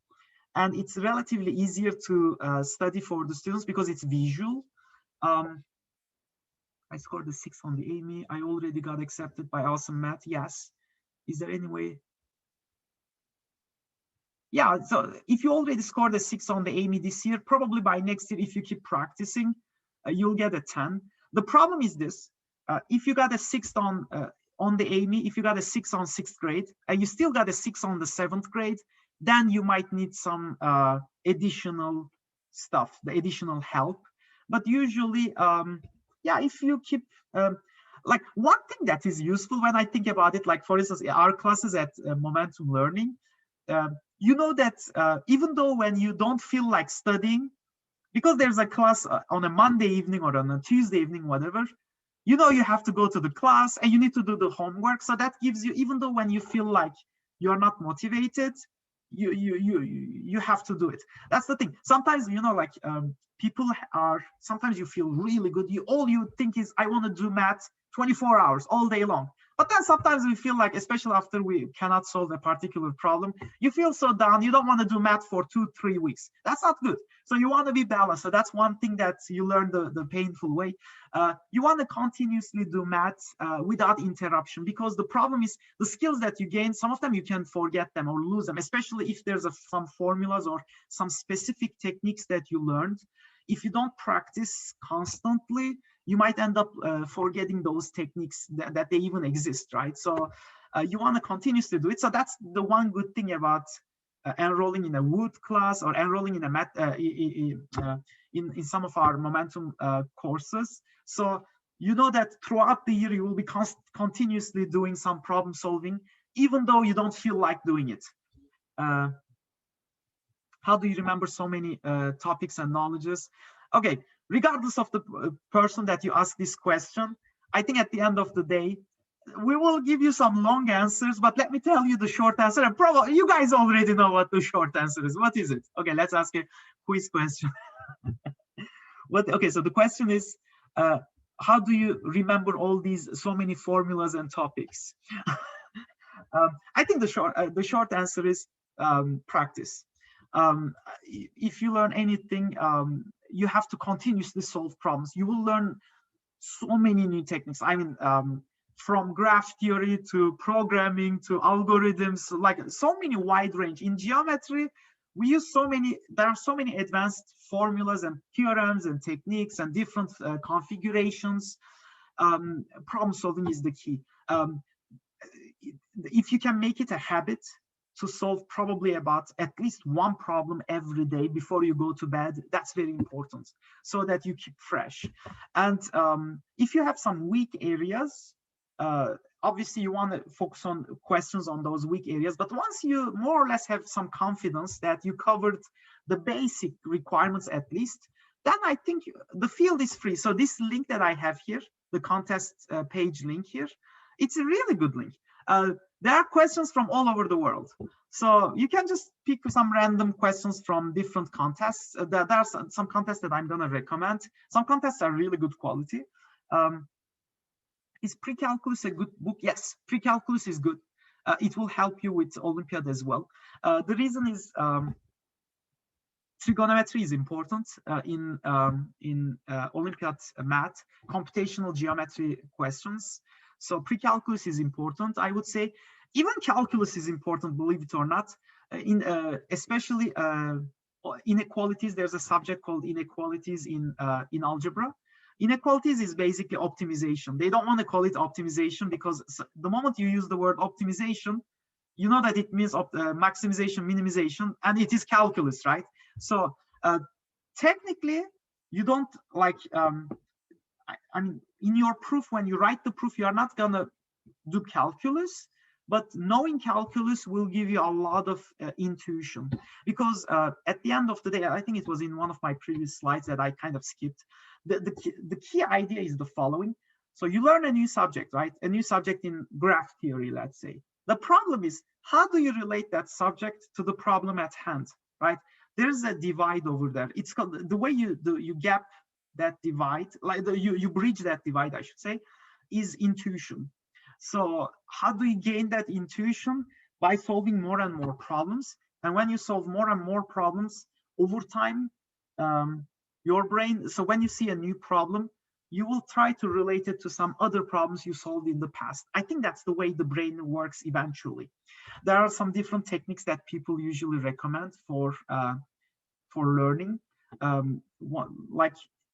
And it's relatively easier to study for the students because it's visual. I scored a 6 on the AME. I already got accepted by Awesome Math. Yes. Is there any way? Yeah, so if you already scored a 6 on the AME this year, probably by next year, if you keep practicing, you'll get a 10. The problem is this: if you got a 6 on the AME, if you got a 6 on 6th grade, and you still got a 6 on the 7th grade, then you might need some additional stuff, the additional help. But usually, yeah, if you keep like, one thing that is useful when I think about it, like for instance, our classes at Momentum Learning, you know that even though when you don't feel like studying, because there's a class on a Monday evening or on a Tuesday evening, whatever, you know you have to go to the class and you need to do the homework. So that gives you, even though when you feel like you're not motivated, you have to do it. That's the thing. Sometimes, you know, like people are, sometimes you feel really good. All you think is, I want to do math 24 hours all day long. But then sometimes we feel like, especially after we cannot solve a particular problem, you feel so down. You don't want to do math for 2-3 weeks. That's not good. So you want to be balanced. So that's one thing that you learn the painful way. You want to continuously do math without interruption, because the problem is the skills that you gain, some of them you can forget them or lose them, especially if there's some formulas or some specific techniques that you learned. If you don't practice constantly, you might end up forgetting those techniques that they even exist, right? So you want to continuously do it. So that's the one good thing about enrolling in a Wood class or enrolling in a math in some of our momentum courses. So you know that throughout the year you will be continuously doing some problem solving, even though you don't feel like doing it. How do you remember so many topics and knowledges? Okay, regardless of the person that you ask this question, I think at the end of the day, we will give you some long answers, but let me tell you the short answer. And probably you guys already know what the short answer is. What is it? Okay, let's ask a quiz question. Okay, so the question is, how do you remember all these so many formulas and topics? I think the short answer is practice. If you learn anything, you have to continuously solve problems. You will learn so many new techniques. I mean, from graph theory to programming to algorithms, like so many wide range. In geometry, we use there are so many advanced formulas and theorems and techniques and different configurations. Problem solving is the key. If you can make it a habit to solve probably about at least one problem every day before you go to bed, that's very important, so that you keep fresh. And if you have some weak areas, obviously you want to focus on questions on those weak areas, but once you more or less have some confidence that you covered the basic requirements at least, then I think the field is free. So this link that I have here, the contest page link here, it's a really good link. There are questions from all over the world. So you can just pick some random questions from different contests. There are some contests that I'm gonna recommend. Some contests are really good quality. Is Pre-Calculus a good book? Yes, Pre-Calculus is good. It will help you with Olympiad as well. The reason is trigonometry is important in Olympiad math, computational geometry questions. So pre-calculus is important, I would say. Even calculus is important, believe it or not. Especially inequalities, there's a subject called inequalities in algebra. Inequalities is basically optimization. They don't want to call it optimization because the moment you use the word optimization, you know that it means maximization, minimization, and it is calculus, right? So technically, you don't like, I mean, in your proof, when you write the proof, you are not gonna do calculus, but knowing calculus will give you a lot of intuition, because at the end of the day, I think it was in one of my previous slides that I kind of skipped. The key idea is the following. So you learn a new subject, right? A new subject in graph theory, let's say. The problem is, how do you relate that subject to the problem at hand, right? There's a divide over there. It's called, the way you gap that divide, like you bridge that divide, I should say, is intuition. So how do you gain that intuition? By solving more and more problems. And when you solve more and more problems over time, your brain, so when you see a new problem, you will try to relate it to some other problems you solved in the past. I think that's the way the brain works eventually. There are some different techniques that people usually recommend for learning. Like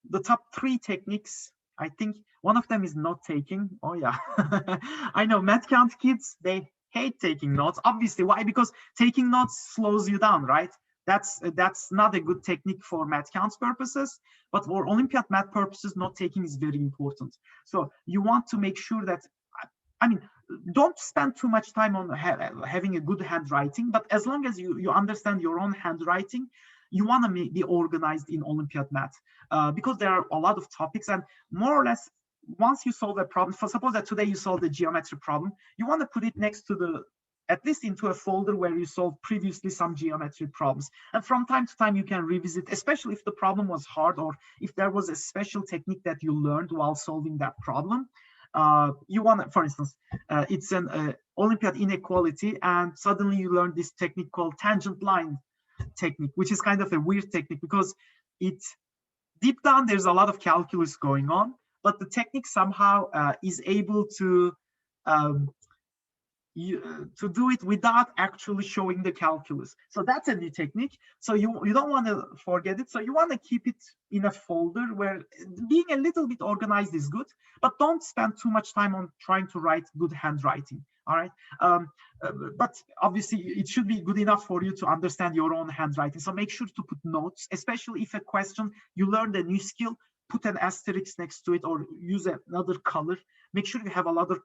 the top 3 techniques, I think one of them is note taking. Oh yeah, I know math count kids, they hate taking notes. Obviously, why? Because taking notes slows you down, right? That's not a good technique for math counts purposes, but for Olympiad math purposes, note taking is very important. So you want to make sure that, I mean, don't spend too much time on having a good handwriting, but as long as you understand your own handwriting, you want to be organized in Olympiad math, because there are a lot of topics, and more or less, once you solve a problem, for suppose that today you solved a geometry problem, you want to put it next to at least into a folder where you solved previously some geometry problems. And from time to time, you can revisit, especially if the problem was hard or if there was a special technique that you learned while solving that problem. You want to, for instance, it's an Olympiad inequality, and suddenly you learn this technique called tangent line technique, which is kind of a weird technique because it deep down there's a lot of calculus going on, but the technique somehow is able to to do it without actually showing the calculus. So that's a new technique. So you don't want to forget it. So you want to keep it in a folder where being a little bit organized is good, but don't spend too much time on trying to write good handwriting. All right. But obviously it should be good enough for you to understand your own handwriting. So make sure to put notes, especially if a question, you learned a new skill, put an asterisk next to it or use another color. Make sure you have a lot of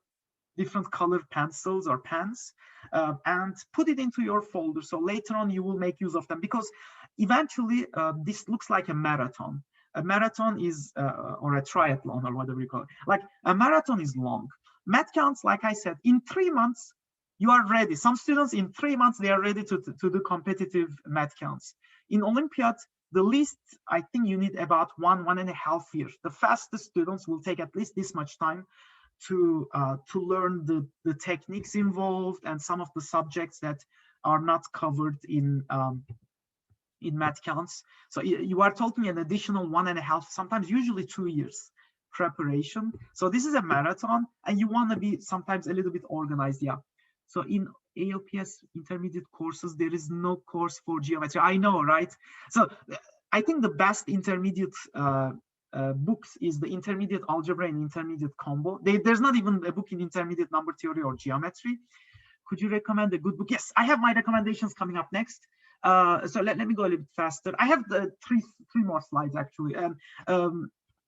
different colored pencils or pens, and put it into your folder. So later on you will make use of them, because eventually this looks like a marathon. A marathon is, or a triathlon or whatever you call it. Like a marathon is long. Math counts, like I said, in 3 months, you are ready. Some students in 3 months, they are ready to do competitive math counts. In Olympiad, the least, I think you need about 1.5 years. The fastest students will take at least this much time to learn the techniques involved and some of the subjects that are not covered in math counts. So you are talking an additional 1.5, sometimes usually 2 years preparation. So this is a marathon, and you want to be sometimes a little bit organized. Yeah. So in ALPS intermediate courses, there is no course for geometry. I know, right? So I think the best intermediate books is the Intermediate Algebra and Intermediate Combo. There's not even a book in Intermediate Number Theory or Geometry. Could you recommend a good book? Yes, I have my recommendations coming up next. So let me go a little bit faster. I have the three more slides actually, and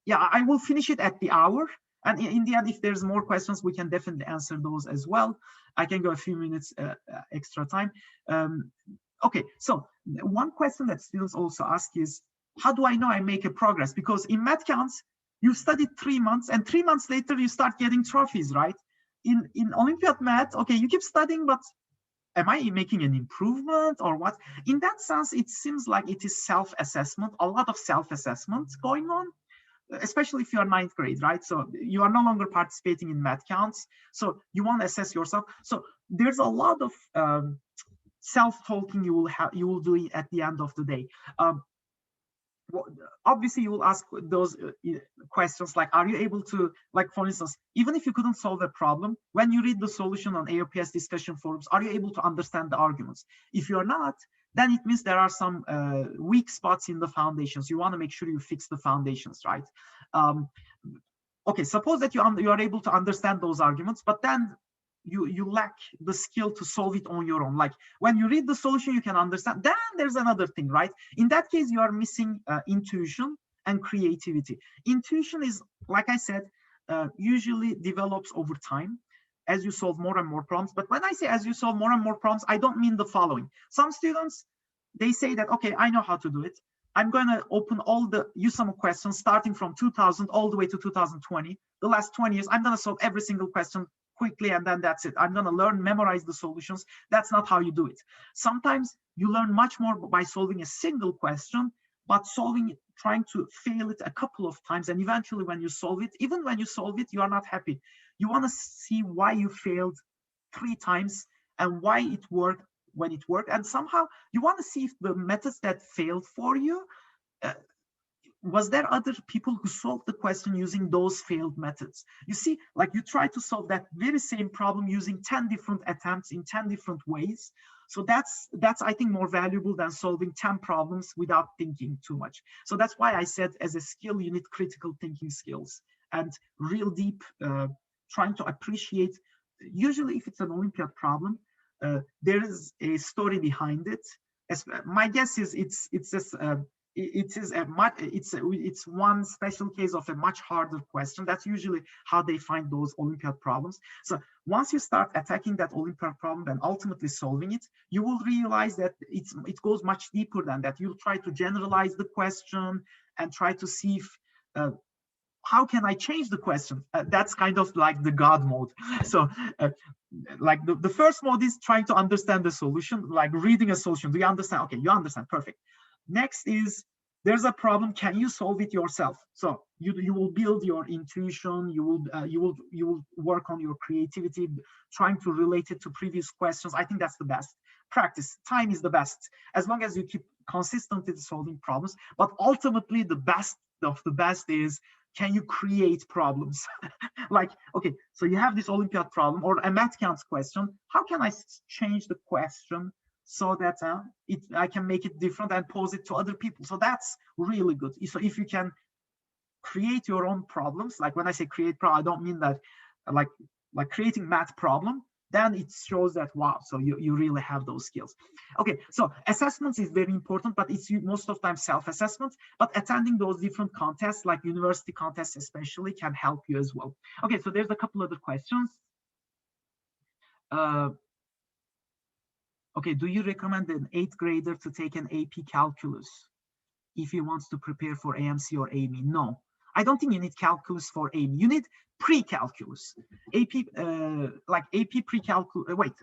yeah, I will finish it at the hour. And in the end, if there's more questions, we can definitely answer those as well. I can go a few minutes extra time. Okay, so one question that students also ask is, how do I know I make a progress? Because in math counts, you studied 3 months, and 3 months later you start getting trophies, right? In Olympiad math, okay, you keep studying, but am I making an improvement or what? In that sense, it seems like it is self-assessment, a lot of self-assessment going on, especially if you are 9th grade, right? So you are no longer participating in math counts. So you want to assess yourself. So there's a lot of self-talking you will do at the end of the day. Obviously you will ask those questions like, are you able to, like for instance, even if you couldn't solve a problem, when you read the solution on AOPS discussion forums, are you able to understand the arguments? If you're not, then it means there are some weak spots in the foundations. You want to make sure you fix the foundations, right? Okay, suppose that you are able to understand those arguments, but then you lack the skill to solve it on your own. Like when you read the solution, you can understand. Then there's another thing, right? In that case, you are missing intuition and creativity. Intuition is, like I said, usually develops over time as you solve more and more problems. But when I say as you solve more and more problems, I don't mean the following. Some students, they say that, okay, I know how to do it. I'm going to open all the USAM questions starting from 2000 all the way to 2020. The last 20 years, I'm going to solve every single question quickly, and then that's it. I'm going to learn, memorize the solutions. That's not how you do it. Sometimes you learn much more by solving a single question, but trying to fail it a couple of times. And eventually when you solve it, even when you solve it, you are not happy. You want to see why you failed 3 times and why it worked when it worked. And somehow you want to see if the methods that failed for you, was there other people who solved the question using those failed methods? You see, like you try to solve that very same problem using 10 different attempts in 10 different ways. So that's I think more valuable than solving 10 problems without thinking too much. So that's why I said as a skill, you need critical thinking skills and real deep trying to appreciate. Usually if it's an Olympiad problem, there is a story behind it. My guess is it's one special case of a much harder question. That's usually how they find those Olympiad problems. So once you start attacking that Olympiad problem and ultimately solving it, you will realize that it goes much deeper than that. You'll try to generalize the question and try to see if how can I change the question? That's kind of like the God mode. So like the first mode is trying to understand the solution, like reading a solution. Do you understand? Okay, you understand, perfect. Next is there's a problem, can you solve it yourself? So you will build your intuition, you will work on your creativity, trying to relate it to previous questions. I think that's the best practice. Time is the best, as long as you keep consistently solving problems. But ultimately, the best of the best is, can you create problems? Like, okay, so you have this Olympiad problem or a math counts question. How can I change the question so that I can make it different and pose it to other people? So that's really good. So if you can create your own problems, like when I say create problem, I don't mean that like creating math problem, then it shows that, wow, so you really have those skills. Okay, so assessments is very important, but it's most of the time self-assessment, but attending those different contests, like university contests especially, can help you as well. Okay, so there's a couple other questions. Okay, do you recommend an 8th grader to take an AP calculus if he wants to prepare for AMC or AME? No, I don't think you need calculus for AME. You need pre-calculus. AP, like AP pre-calculus,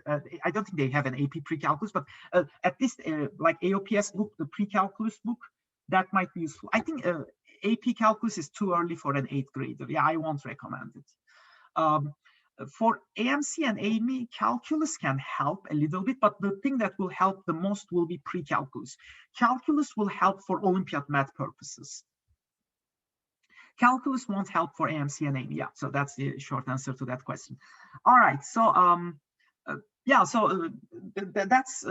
I don't think they have an AP pre-calculus, but at least like AOPS book, the pre-calculus book, that might be useful. I think AP calculus is too early for an 8th grader. Yeah, I won't recommend it. For AMC and AME, calculus can help a little bit, but the thing that will help the most will be pre-calculus. Calculus will help for Olympiad math purposes. Calculus won't help for AMC and AME. Yeah, so that's the short answer to that question. All right, so yeah, so that's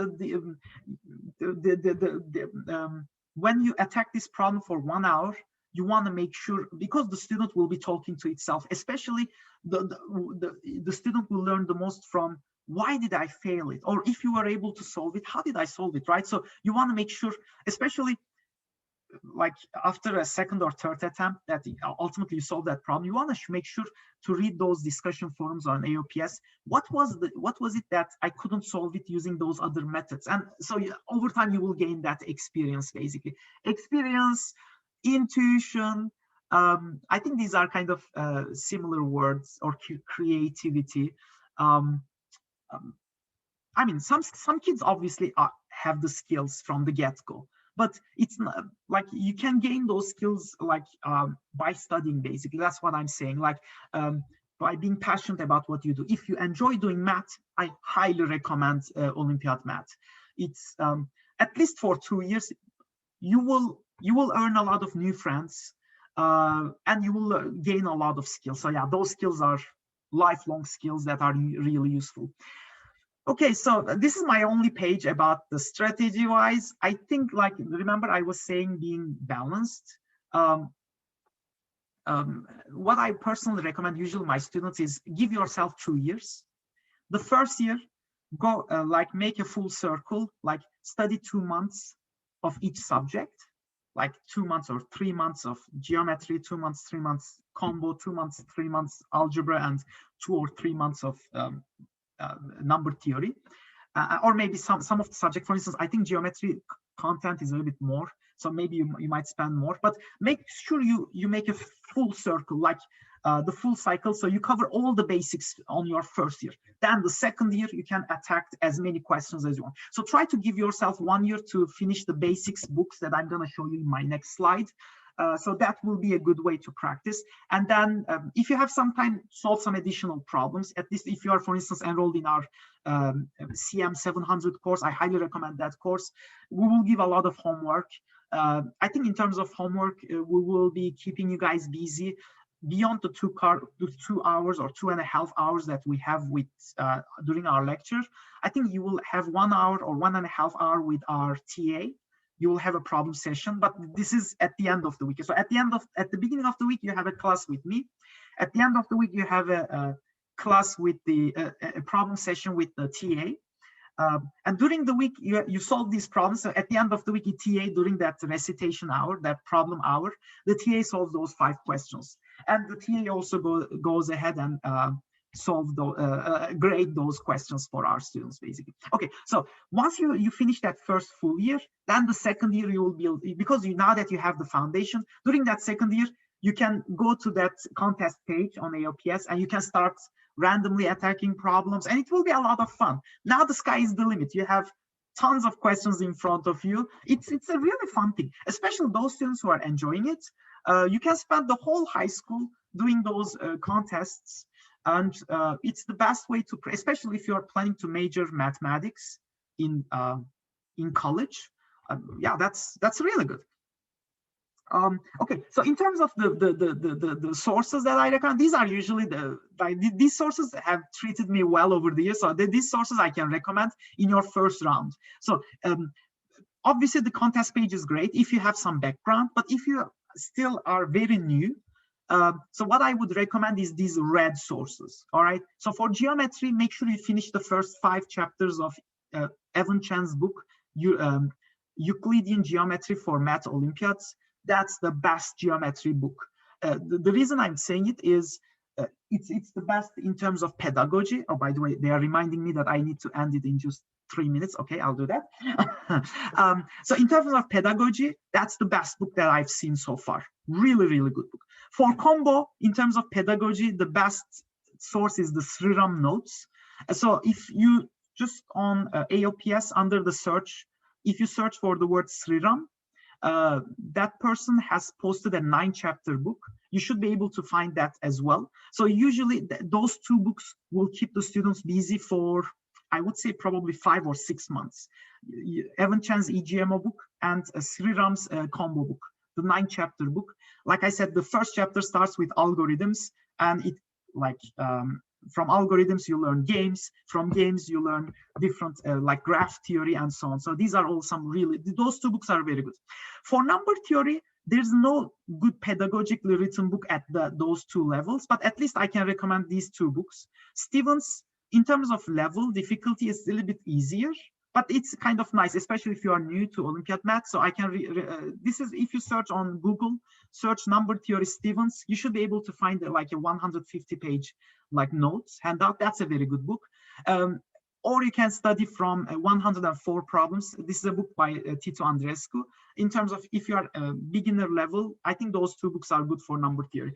when you attack this problem for 1 hour, you want to make sure, because the student will be talking to itself, especially the student will learn the most from, why did I fail it? Or if you were able to solve it, how did I solve it, right? So you want to make sure, especially like after a second or third attempt, that ultimately you solve that problem, you want to make sure to read those discussion forums on AOPS. What was it that I couldn't solve it using those other methods? And so over time you will gain that experience, basically. Experience, intuition, I think these are kind of similar words, or creativity. I mean, some kids obviously have the skills from the get-go, but it's not like you can gain those skills like by studying, basically. That's what I'm saying, like by being passionate about what you do. If you enjoy doing math, I highly recommend Olympiad math. It's at least for 2 years, you will earn a lot of new friends, and you will gain a lot of skills. So yeah, those skills are lifelong skills that are really useful. Okay, so this is my only page about the strategy wise. I think, like, remember I was saying being balanced. What I personally recommend usually my students is give yourself 2 years. The first year, go like make a full circle, like study 2 months of each subject, like 2 months or 3 months of geometry, 2 months, 3 months combo, 2 months, 3 months algebra, and 2 or 3 months of number theory, or maybe some of the subject. For instance, I think geometry content is a little bit more, so maybe you might spend more, but make sure you make a full circle, like the full cycle, so you cover all the basics on your first year. Then the second year you can attack as many questions as you want. So try to give yourself 1 year to finish the basics books that I'm going to show you in my next slide. So that will be a good way to practice. And then if you have some time, solve some additional problems. At least if you are, for instance, enrolled in our CM 700 course, I highly recommend that course. We will give a lot of homework. I think in terms of homework, we will be keeping you guys busy beyond the 2 hours or 2.5 hours that we have with during our lecture. I think you will have 1 hour or 1.5 hours with our TA. You will have a problem session, but this is at the end of the week. So at the beginning of the week, you have a class with me. At the end of the week, you have a class with a problem session with the TA. And during the week, you solve these problems. So at the end of the week, TA, during that recitation hour, that problem hour, the TA solves those 5 questions. And the TA also goes ahead and solve grade those questions for our students, basically. Okay, so once you finish that first full year, then the second year you will build, because now that you have the foundation, during that second year, you can go to that contest page on AOPS and you can start randomly attacking problems, and it will be a lot of fun. Now the sky is the limit. You have tons of questions in front of you. It's a really fun thing, especially those students who are enjoying it. You can spend the whole high school doing those contests, and it's the best way to, especially if you're planning to major mathematics in college. Yeah, that's really good. Okay, so in terms of the sources that I recommend, these are usually these sources have treated me well over the years. So these sources I can recommend in your first round. So obviously the contest page is great if you have some background, but if you still are very new, so what I would recommend is these red sources. All right. So for geometry, make sure you finish the first 5 chapters of Evan Chan's book, Euclidean Geometry for Math Olympiads. That's the best geometry book. The reason I'm saying it is it's the best in terms of pedagogy. Oh, by the way, they are reminding me that I need to end it in just 3 minutes. Okay, I'll do that. So in terms of pedagogy, that's the best book that I've seen so far. Really, really good book. For combo, in terms of pedagogy, the best source is the Sriram notes. So if you just on AOPS under the search, if you search for the word Sriram, that person has posted a 9-chapter book. You should be able to find that as well. So usually those 2 books will keep the students busy for, I would say, probably 5 or 6 months. Evan Chan's EGMO book and Sriram's combo book, the 9-chapter book. Like I said, the first chapter starts with algorithms, and it from algorithms you learn games, from games you learn different like graph theory and so on. So these are all some really, those 2 books are very good. For number theory, there's no good pedagogically written book at those 2 levels, but at least I can recommend these 2 books. Stevens, in terms of level, difficulty is a little bit easier, but it's kind of nice, especially if you are new to Olympiad math. So I can, this is, if you search on Google, search number theory Stevens, you should be able to find like a 150-page like notes handout. That's a very good book. Or you can study from 104 problems. This is a book by Tito Andreescu. In terms of if you are beginner level, I think those 2 books are good for number theory.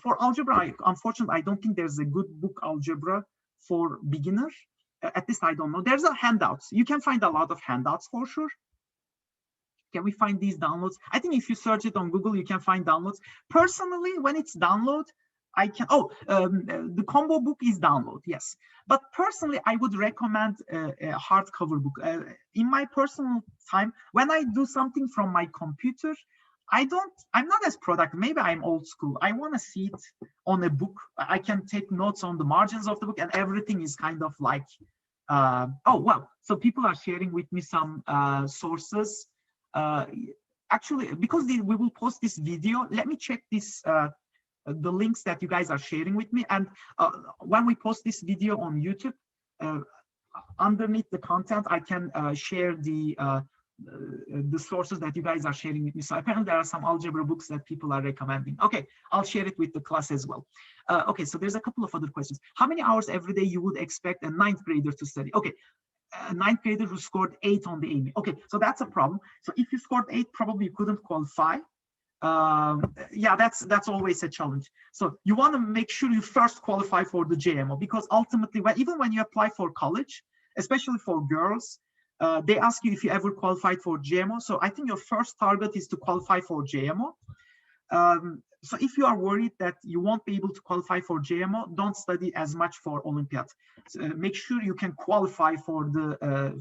For algebra, unfortunately, I don't think there's a good book algebra for beginners. At least I don't know. There's a handouts. You can find a lot of handouts for sure. Can we find these downloads? I think if you search it on Google, you can find downloads. Personally, when it's download, I can, the combo book is download, yes. But personally, I would recommend a hardcover book. In my personal time, when I do something from my computer, I'm not as productive. Maybe I'm old school. I want to see it on a book. I can take notes on the margins of the book, and everything is kind of like, oh, wow. So people are sharing with me some sources. Actually, because we will post this video, let me check this, the links that you guys are sharing with me. And when we post this video on YouTube, underneath the content, I can share the sources that you guys are sharing with me. So apparently there are some algebra books that people are recommending. Okay, I'll share it with the class as well. Okay, so there's a couple of other questions. How many hours every day you would expect a 9th grader to study? Okay, a 9th grader who scored 8 on the AIME. Okay, so that's a problem. So if you scored 8, probably you couldn't qualify. Yeah, that's always a challenge. So you want to make sure you first qualify for the JMO, because ultimately, even when you apply for college, especially for girls, they ask you if you ever qualified for JMO. So I think your first target is to qualify for JMO. So if you are worried that you won't be able to qualify for JMO, don't study as much for Olympiad. So, make sure you can qualify for the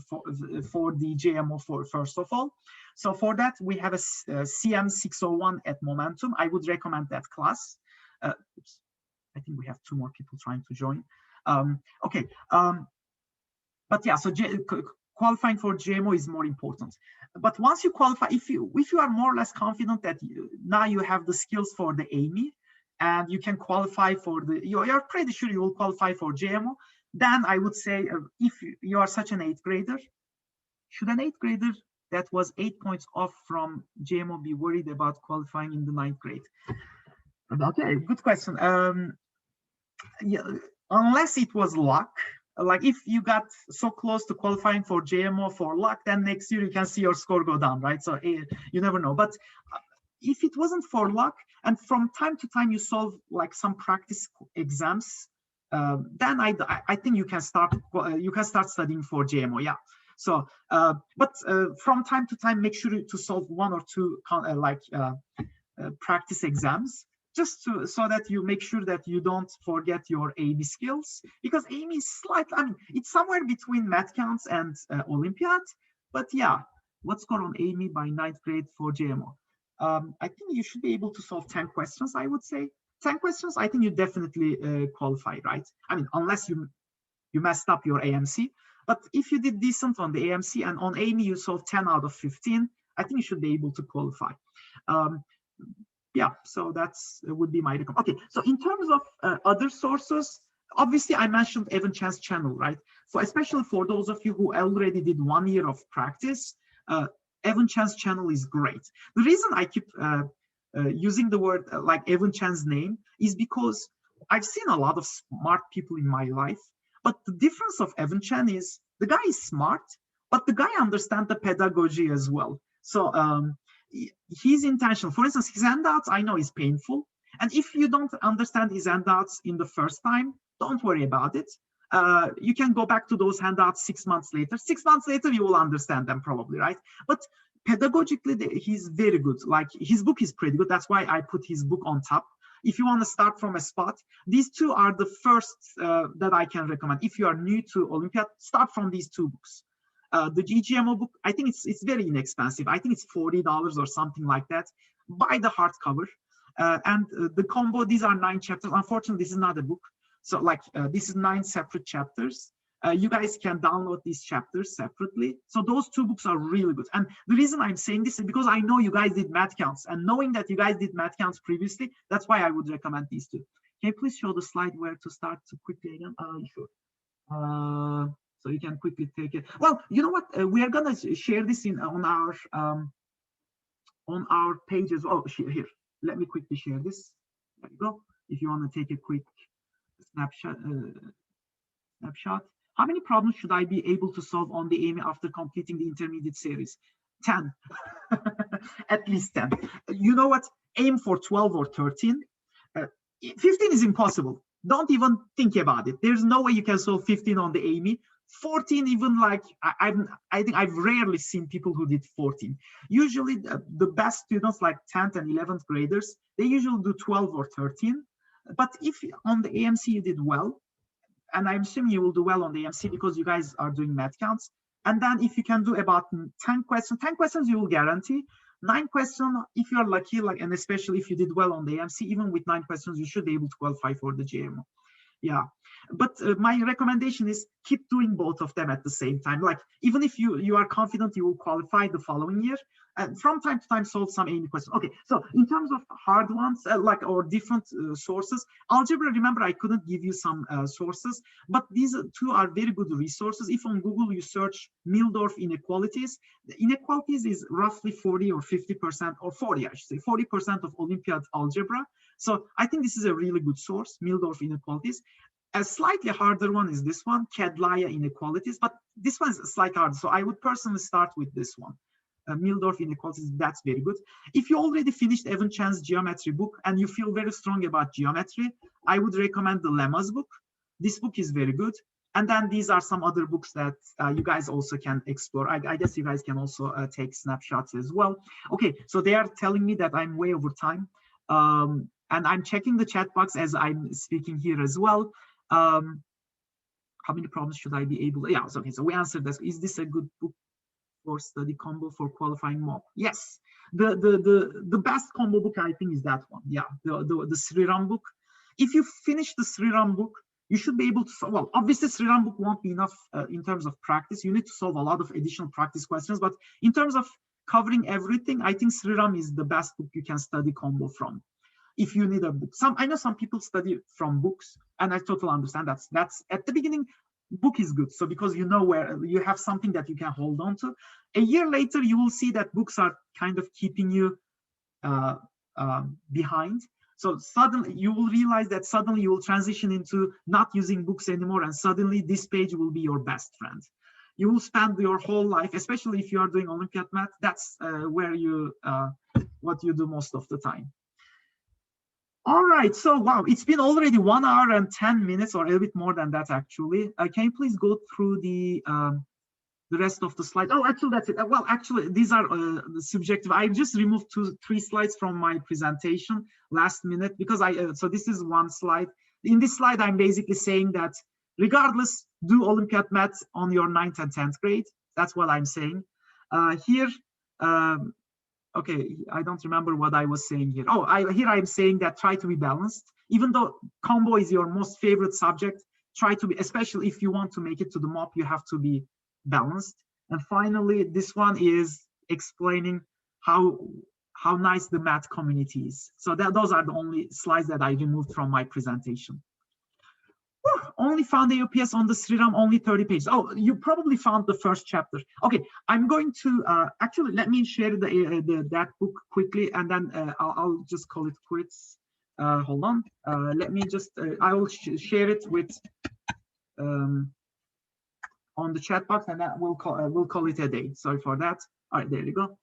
JMO first of all. So for that, we have a CM 601 at Momentum. I would recommend that class. Oops, I think we have 2 more people trying to join. Okay, but yeah, so qualifying for JMO is more important. But once you qualify, if you are more or less confident that now you have the skills for the AIME and you can qualify for you're pretty sure you will qualify for JMO, then I would say if you are such an 8th grader, should an 8th grader that was 8 points off from JMO be worried about qualifying in the 9th grade? Okay, good question. Yeah, unless it was luck. Like if you got so close to qualifying for JMO for luck, then next year you can see your score go down, right? So you never know. But if it wasn't for luck, and from time to time you solve like some practice exams, then I think you can start studying for JMO. Yeah. So, but from time to time, make sure to solve one or two practice exams, just so that you make sure that you don't forget your AIME skills, because AIME is slightly, I mean, it's somewhere between math counts and Olympiad. But yeah, what score on AIME by 9th grade for JMO? I think you should be able to solve 10 questions, I would say. 10 questions, I think you definitely qualify, right? I mean, unless you messed up your AMC. But if you did decent on the AMC and on AIME you solved 10 out of 15, I think you should be able to qualify. Yeah, so that's would be my recommendation. Okay, so in terms of other sources, obviously I mentioned Evan Chan's channel, right? So especially for those of you who already did 1 year of practice, Evan Chan's channel is great. The reason I keep using the word like Evan Chan's name is because I've seen a lot of smart people in my life, but the difference of Evan Chan is the guy is smart, but the guy understands the pedagogy as well. So his intention, for instance, his handouts, I know is painful. And if you don't understand his handouts in the first time, don't worry about it. You can go back to those handouts 6 months later. 6 months later, you will understand them probably, right? But pedagogically, he's very good. Like his book is pretty good. That's why I put his book on top. If you want to start from a spot, these two are the first that I can recommend. If you are new to Olympiad, start from these two books. The GGMO book, I think it's very inexpensive. I think it's $40 or something like that. Buy the hardcover. And the combo, these are 9 chapters. Unfortunately, this is not a book. So like this is 9 separate chapters. You guys can download these chapters separately. So those 2 books are really good. And the reason I'm saying this is because I know you guys did math counts, and knowing that you guys did math counts previously, that's why I would recommend these 2. Can you please show the slide where to start to quickly again? Sure. So you can quickly take it. Well, you know what? We are gonna share this on our page as well. Here, let me quickly share this. There you go. If you want to take a quick snapshot. How many problems should I be able to solve on the AIME after completing the intermediate series? 10. At least 10. You know what? Aim for 12 or 13. 15 is impossible. Don't even think about it. There's no way you can solve 15 on the AIME. 14, even like I think I've rarely seen people who did 14. Usually the best students, like 10th and 11th graders, they usually do 12 or 13. But if on the AMC you did well, and I'm assuming you will do well on the AMC because you guys are doing math counts, and then if you can do about 10 questions you will guarantee. 9 questions, if you're lucky, like, and especially if you did well on the AMC, even with 9 questions, you should be able to qualify for the GMO. Yeah, but my recommendation is keep doing both of them at the same time. Like, even if you are confident you will qualify the following year, and from time to time solve some AIME questions. Okay, so in terms of hard ones, or different sources, algebra, remember I couldn't give you some sources, but these 2 are very good resources. If on Google you search Mildorf inequalities, the inequalities is roughly 40 or 50%, or 40, I should say, 40% of Olympiad algebra. So I think this is a really good source, Mildorf inequalities. A slightly harder one is this one, Kedlaya inequalities, but this one is slightly harder. So I would personally start with this one. Mildorf inequalities, that's very good. If you already finished Evan Chan's geometry book and you feel very strong about geometry, I would recommend the Lemma's book. This book is very good. And then these are some other books that you guys also can explore. I guess you guys can also take snapshots as well. Okay, so they are telling me that I'm way over time. And I'm checking the chat box as I'm speaking here as well. How many problems should I be able to? Yeah, okay, so we answered this. Is this a good book for study combo for qualifying mock? Yes, the best combo book I think is that one. Yeah, the Sriram book. If you finish the Sriram book, you should be able to solve. Well, obviously Sriram book won't be enough in terms of practice. You need to solve a lot of additional practice questions, but in terms of covering everything, I think Sriram is the best book you can study combo from. If you need a book, I know some people study from books, and I totally understand. That's at the beginning. Book is good, so because you know where you have something that you can hold on to. A year later, you will see that books are kind of keeping you behind. So suddenly you will realize that suddenly you will transition into not using books anymore, and suddenly this page will be your best friend. You will spend your whole life, especially if you are doing Olympiad math. That's where you what you do most of the time. All right, so wow, it's been already 1 hour and 10 minutes, or a little bit more than that actually. Can you please go through the the rest of the slide. Oh, actually, that's it. Well, actually, these are subjective. I just removed 3 slides from my presentation last minute because so this is one slide. In this slide, I'm basically saying that regardless, do Olympiad math on your 9th and 10th grade. That's what I'm saying. Here, okay, I don't remember what I was saying here. Oh, here I'm saying that try to be balanced. Even though combo is your most favorite subject, try to be, especially if you want to make it to the MOP, you have to be balanced. And finally, this one is explaining how nice the math community is. So those are the only slides that I removed from my presentation. Only found AOPS on the Sriram, only 30 pages. Oh, you probably found the first chapter. Okay, I'm going to actually let me share that book quickly, and then I'll just call it quits. Hold on. Let me just I will share it with on the chat box, and that we'll call it a day. Sorry for that. All right, there you go.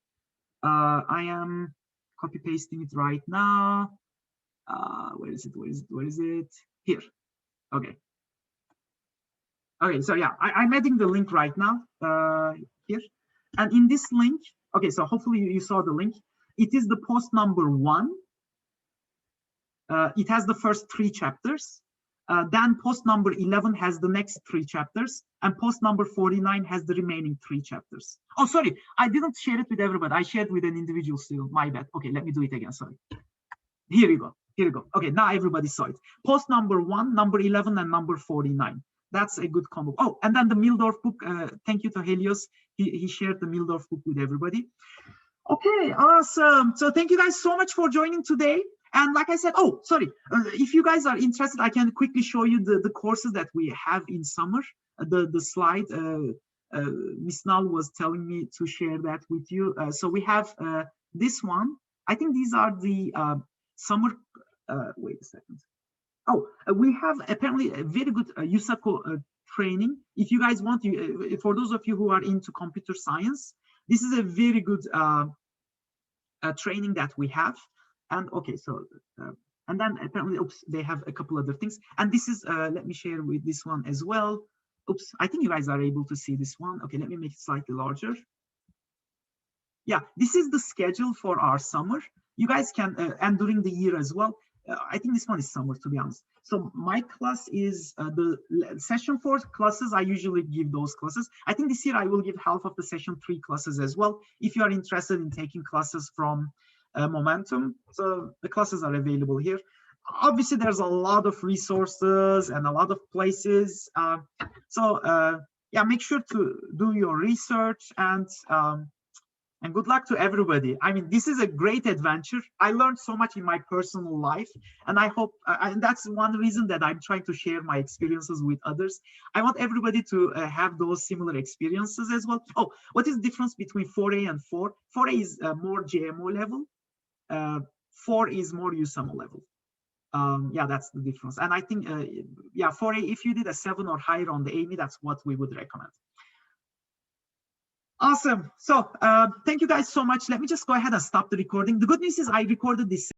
I am copy pasting it right now. Where is it? Where is it? Here. Okay. Okay, so yeah, I'm adding the link right now here. And in this link, okay, so hopefully you saw the link. It is the post number 1. It has the first 3 chapters. Then post number 11 has the next 3 chapters. And post number 49 has the remaining 3 chapters. Oh, sorry, I didn't share it with everybody. I shared with an individual student, my bad. Okay, let me do it again, sorry. Here you go, here you go. Okay, now everybody saw it. Post number 1, number 11, and number 49. That's a good combo. Oh, and then the Mildorf book. Thank you to Helios. He shared the Mildorf book with everybody. Okay, awesome. So thank you guys so much for joining today. And like I said, oh, sorry. If you guys are interested, I can quickly show you the courses that we have in summer. The slide, Miss Nal was telling me to share that with you. So we have this one. I think these are the summer, wait a second. Oh, we have apparently a very good USACO training. If you guys want to, for those of you who are into computer science, this is a very good training that we have. And okay, so, and then apparently, oops, they have a couple other things. And this is, let me share with this one as well. Oops, I think you guys are able to see this one. Okay, let me make it slightly larger. Yeah, this is the schedule for our summer. You guys can, and during the year as well. I think this one is summer, to be honest. So my class is the session 4 classes. I usually give those classes. I think this year I will give half of the session 3 classes as well. If you are interested in taking classes from Momentum, so the classes are available here. Obviously, there's a lot of resources and a lot of places. Yeah, make sure to do your research and good luck to everybody. I mean, this is a great adventure. I learned so much in my personal life, and I hope, and that's one reason that I'm trying to share my experiences with others. I want everybody to have those similar experiences as well. Oh, what is the difference between 4A and 4? 4A is more JMO level. 4 is more USAMO level. Yeah, that's the difference. And I think, yeah, 4A, if you did a 7 or higher on the AME, that's what we would recommend. Awesome. So thank you guys so much. Let me just go ahead and stop the recording. The good news is I recorded this